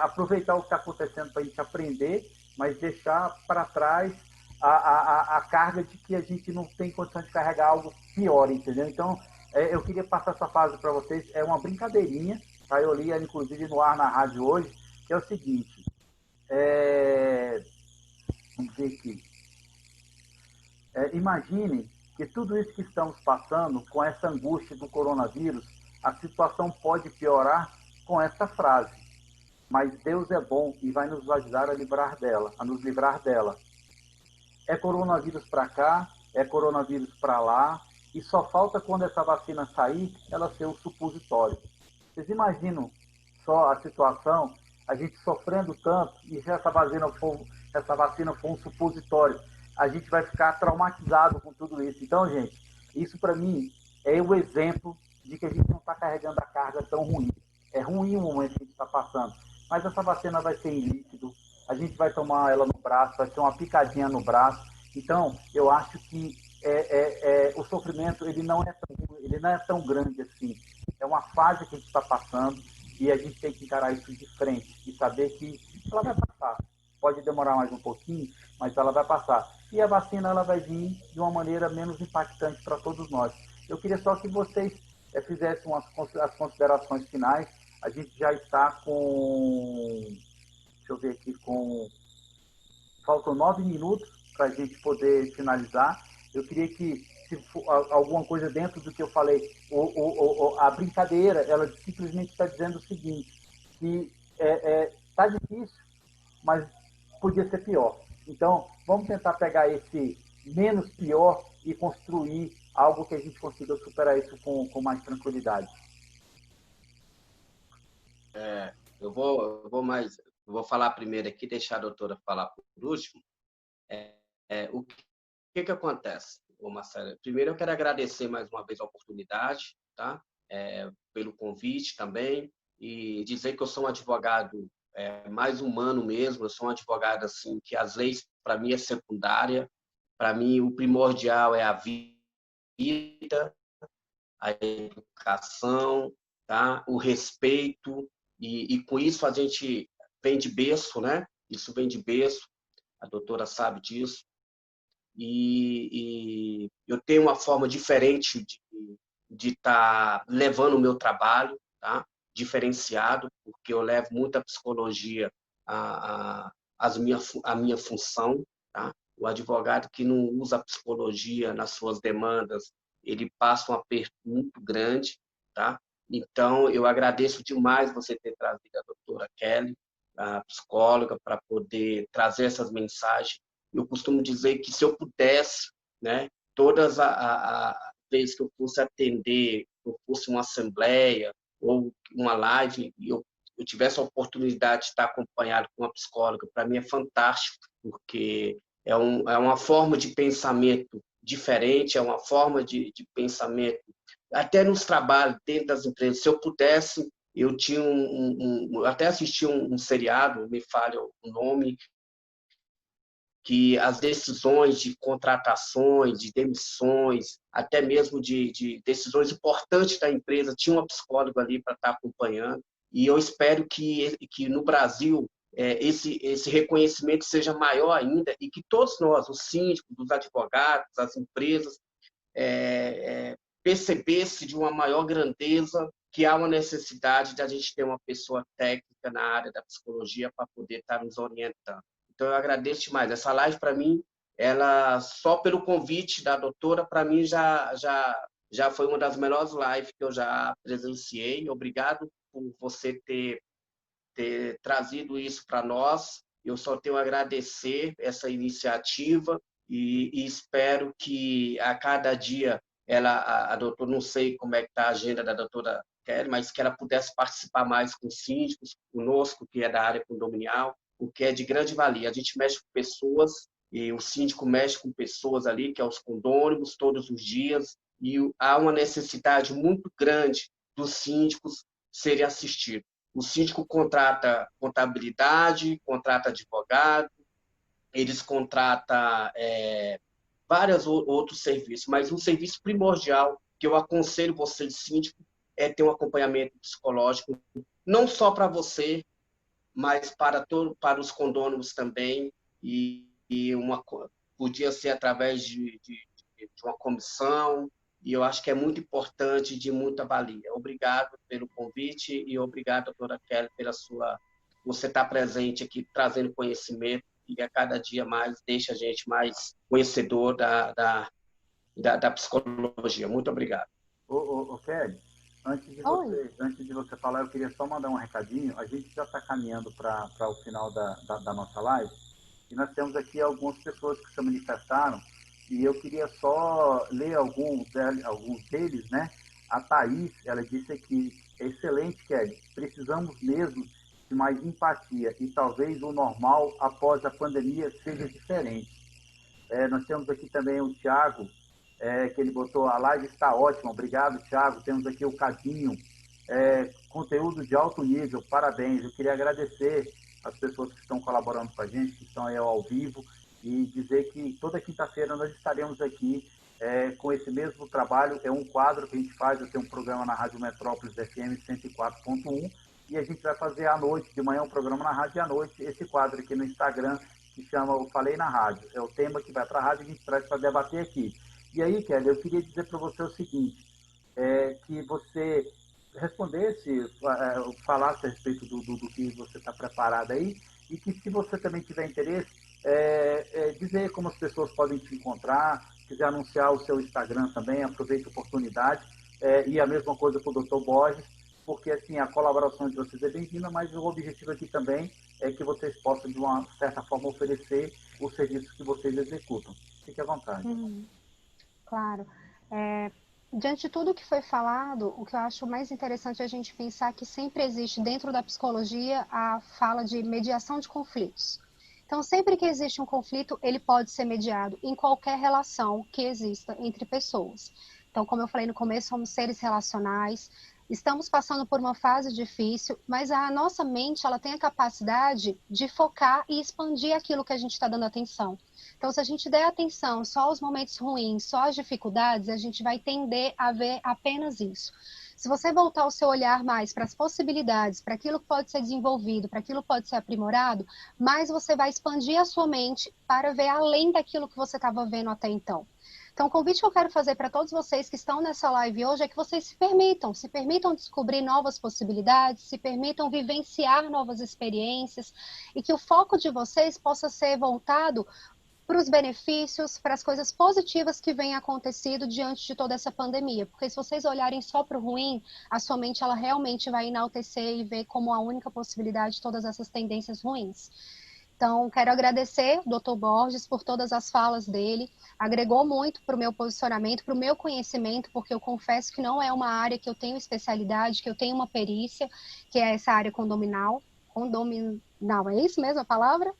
aproveitar o que está acontecendo para a gente aprender, mas deixar para trás a carga de que a gente não tem condição de carregar algo pior, entendeu? Então, eu queria passar essa fase para vocês. É uma brincadeirinha, tá? Eu li ela, inclusive, no ar na rádio hoje, que é o seguinte. Vamos ver aqui. Imagine que tudo isso que estamos passando, com essa angústia do coronavírus, a situação pode piorar com essa frase. Mas Deus é bom e vai nos ajudar a nos livrar dela. É coronavírus para cá, é coronavírus para lá, e só falta, quando essa vacina sair, ela ser um supositório. Vocês imaginam só a situação, a gente sofrendo tanto, e se essa vacina for um supositório, a gente vai ficar traumatizado com tudo isso. Então, gente, isso para mim é o exemplo de que a gente não está carregando a carga tão ruim. É ruim o momento que a gente está passando, mas essa vacina vai ser em líquido, a gente vai tomar ela no braço, vai ter uma picadinha no braço. Então, eu acho que o sofrimento ele não é tão grande assim. É uma fase que a gente está passando e a gente tem que encarar isso de frente e saber que ela vai passar. Pode demorar mais um pouquinho, mas ela vai passar. E a vacina ela vai vir de uma maneira menos impactante para todos nós. Eu queria só que vocês fizessem as considerações finais. A gente já está com, deixa eu ver aqui, faltam 9 minutos para a gente poder finalizar. Eu queria que, se for alguma coisa dentro do que eu falei, a brincadeira, ela simplesmente está dizendo o seguinte, que está difícil, mas podia ser pior. Então, vamos tentar pegar esse menos pior e construir algo que a gente consiga superar isso com mais tranquilidade. Eu vou falar primeiro aqui, deixar a doutora falar por último. O que acontece, Marcelo? Primeiro, eu quero agradecer mais uma vez a oportunidade, tá? Pelo convite também, e dizer que eu sou um advogado mais humano mesmo. Eu sou um advogado assim, que as leis, para mim, é secundária. Para mim, o primordial é a vida, a educação, tá? O respeito, e com isso a gente vem de berço, né? Isso vem de berço, a doutora sabe disso. E eu tenho uma forma diferente de estar levando o meu trabalho, tá? Diferenciado, porque eu levo muita psicologia a minha função, tá? O advogado que não usa a psicologia nas suas demandas, ele passa um aperto muito grande, tá? Então, eu agradeço demais você ter trazido a doutora Kelly, a psicóloga, para poder trazer essas mensagens. Eu costumo dizer que se eu pudesse, né, todas as vezes que eu fosse atender, eu fosse uma assembleia ou uma live, e eu tivesse a oportunidade de estar acompanhado com uma psicóloga, para mim é fantástico, porque é uma forma de pensamento diferente, é uma forma de pensamento, até nos trabalhos, dentro das empresas. Se eu pudesse, eu tinha até assisti um seriado, me falha o nome, que as decisões de contratações, de demissões, até mesmo de decisões importantes da empresa, tinha uma psicóloga ali para estar acompanhando. E eu espero que no Brasil esse reconhecimento seja maior ainda, e que todos nós, os síndicos, os advogados, as empresas, percebesse de uma maior grandeza que há uma necessidade de a gente ter uma pessoa técnica na área da psicologia para poder estar nos orientando. Então, eu agradeço demais. Essa live, para mim, ela, só pelo convite da doutora, para mim, já foi uma das melhores lives que eu já presenciei. Obrigado por você ter trazido isso para nós. Eu só tenho a agradecer essa iniciativa e espero que a cada dia a doutora, não sei como é que está a agenda da doutora Kelly, mas que ela pudesse participar mais com síndicos, conosco, que é da área condominial, o que é de grande valia. A gente mexe com pessoas, e o síndico mexe com pessoas ali, que é os condôminos, todos os dias, e há uma necessidade muito grande dos síndicos serem assistidos. O síndico contrata contabilidade, contrata advogado, eles contratam vários outros serviços, mas um serviço primordial que eu aconselho você, síndico, é ter um acompanhamento psicológico, não só para você, mas para os condôminos também, e podia ser através de uma comissão, e eu acho que é muito importante, de muita valia. Obrigado pelo convite e obrigado, doutora Kelly, você estar presente aqui, trazendo conhecimento, e a cada dia mais deixa a gente mais conhecedor da psicologia. Muito obrigado. Kelly, antes de você falar, eu queria só mandar um recadinho. A gente já está caminhando para o final da nossa live, e nós temos aqui algumas pessoas que se manifestaram, e eu queria só ler alguns deles, né? A Thaís, ela disse aqui: excelente, Kelly, precisamos mesmo de mais empatia, e talvez o normal após a pandemia seja diferente. Nós temos aqui também o Thiago, que ele botou: a live está ótima, obrigado, Thiago. Temos aqui o Cadinho, conteúdo de alto nível, parabéns. Eu queria agradecer as pessoas que estão colaborando com a gente, que estão aí ao vivo, e dizer que toda quinta-feira nós estaremos aqui com esse mesmo trabalho. É um quadro que a gente faz. Eu tenho um programa na Rádio Metrópolis FM 104.1, e a gente vai fazer à noite, de manhã um programa na rádio, e à noite esse quadro aqui no Instagram, que chama o Falei na Rádio. É o tema que vai para a rádio e a gente traz para debater aqui. E aí, Kelly, eu queria dizer para você o seguinte, que você respondesse, falasse a respeito do que você está preparado aí, e que se você também tiver interesse, dizer como as pessoas podem te encontrar, quiser anunciar o seu Instagram também, aproveite a oportunidade, e a mesma coisa com o Dr. Borges, porque assim, a colaboração de vocês é bem-vinda, mas o objetivo aqui também é que vocês possam, de uma certa forma, oferecer os serviços que vocês executam. Fique à vontade. Claro. Diante de tudo que foi falado, o que eu acho mais interessante é a gente pensar que sempre existe dentro da psicologia a fala de mediação de conflitos. Então, sempre que existe um conflito, ele pode ser mediado em qualquer relação que exista entre pessoas. Então, como eu falei no começo, somos seres relacionais, estamos passando por uma fase difícil, mas a nossa mente ela tem a capacidade de focar e expandir aquilo que a gente está dando atenção. Então, se a gente der atenção só aos momentos ruins, só às dificuldades, a gente vai tender a ver apenas isso. Se você voltar o seu olhar mais para as possibilidades, para aquilo que pode ser desenvolvido, para aquilo que pode ser aprimorado, mais você vai expandir a sua mente para ver além daquilo que você estava vendo até então. Então, o convite que eu quero fazer para todos vocês que estão nessa live hoje é que vocês se permitam descobrir novas possibilidades, se permitam vivenciar novas experiências e que o foco de vocês possa ser voltado para os benefícios, para as coisas positivas que vêm acontecido diante de toda essa pandemia. Porque se vocês olharem só para o ruim, a sua mente ela realmente vai enaltecer e ver como a única possibilidade todas essas tendências ruins. Então, quero agradecer o Dr. Borges por todas as falas dele, agregou muito para o meu posicionamento, para o meu conhecimento, porque eu confesso que não é uma área que eu tenho especialidade, que eu tenho uma perícia, que é essa área condominal, é isso mesmo a palavra?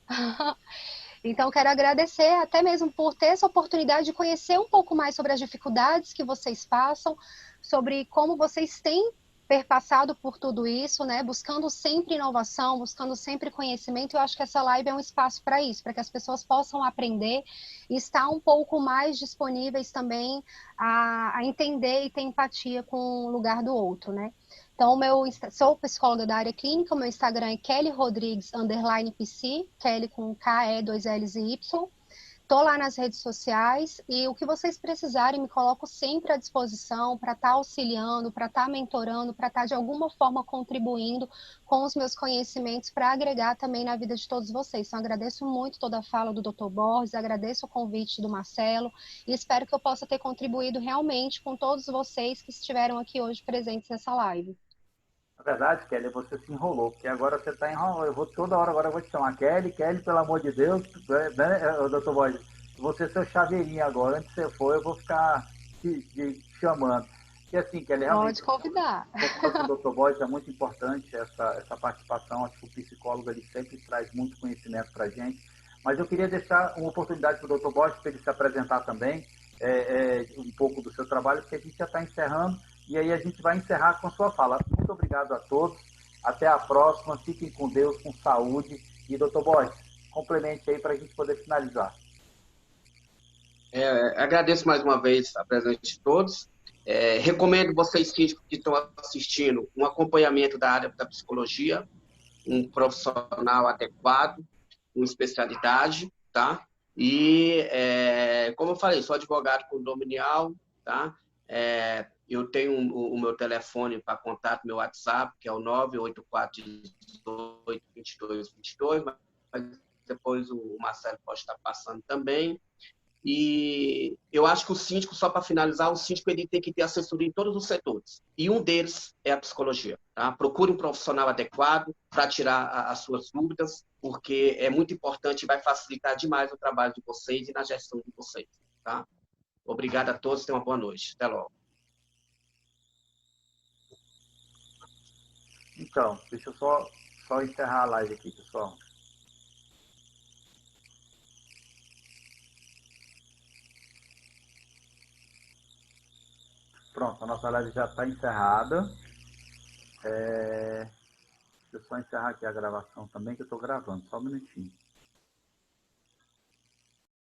Então, quero agradecer até mesmo por ter essa oportunidade de conhecer um pouco mais sobre as dificuldades que vocês passam, sobre como vocês têm perpassado por tudo isso, né? Buscando sempre inovação, buscando sempre conhecimento. Eu acho que essa live é um espaço para isso, para que as pessoas possam aprender e estar um pouco mais disponíveis também a entender e ter empatia com o lugar do outro, né? Então, sou psicóloga da área clínica, o meu Instagram é Kelly Rodrigues, _PC, Kelly com K, E, 2 L's e Y. Estou lá nas redes sociais e o que vocês precisarem, me coloco sempre à disposição para estar auxiliando, para estar mentorando, para estar de alguma forma contribuindo com os meus conhecimentos para agregar também na vida de todos vocês. Então, agradeço muito toda a fala do Dr. Borges, agradeço o convite do Marcelo e espero que eu possa ter contribuído realmente com todos vocês que estiveram aqui hoje presentes nessa live. Na verdade, Kelly, você se enrolou, porque agora você está enrolando. Toda hora agora eu vou te chamar Kelly, pelo amor de Deus, né, doutor Borges? Você é seu chaveirinho agora, antes de você for, eu vou ficar te chamando. E assim, Kelly, realmente, pode convidar. o doutor Borges é muito importante essa participação, acho que o psicólogo ele sempre traz muito conhecimento para a gente. Mas eu queria deixar uma oportunidade para o doutor Borges para ele se apresentar também, um pouco do seu trabalho, porque a gente já está encerrando. E aí a gente vai encerrar com a sua fala. Muito obrigado a todos. Até a próxima. Fiquem com Deus, com saúde. E, doutor Borges, complemente aí para a gente poder finalizar. Agradeço mais uma vez a presença de todos. Recomendo vocês que estão assistindo um acompanhamento da área da psicologia, um profissional adequado, com especialidade, tá? E, como eu falei, sou advogado condominial, tá? Eu tenho o meu telefone para contato, meu WhatsApp, que é o 984182222, mas depois o Marcelo pode estar passando também. E eu acho que o síndico, só para finalizar, o síndico ele tem que ter assessoria em todos os setores. E um deles é a psicologia. Tá? Procure um profissional adequado para tirar as suas dúvidas, porque é muito importante e vai facilitar demais o trabalho de vocês e na gestão de vocês. Tá? Obrigado a todos, tenham uma boa noite. Até logo. Então, deixa eu só encerrar a live aqui, pessoal. Pronto, a nossa live já está encerrada. Deixa eu só encerrar aqui a gravação também, que eu estou gravando. Só um minutinho.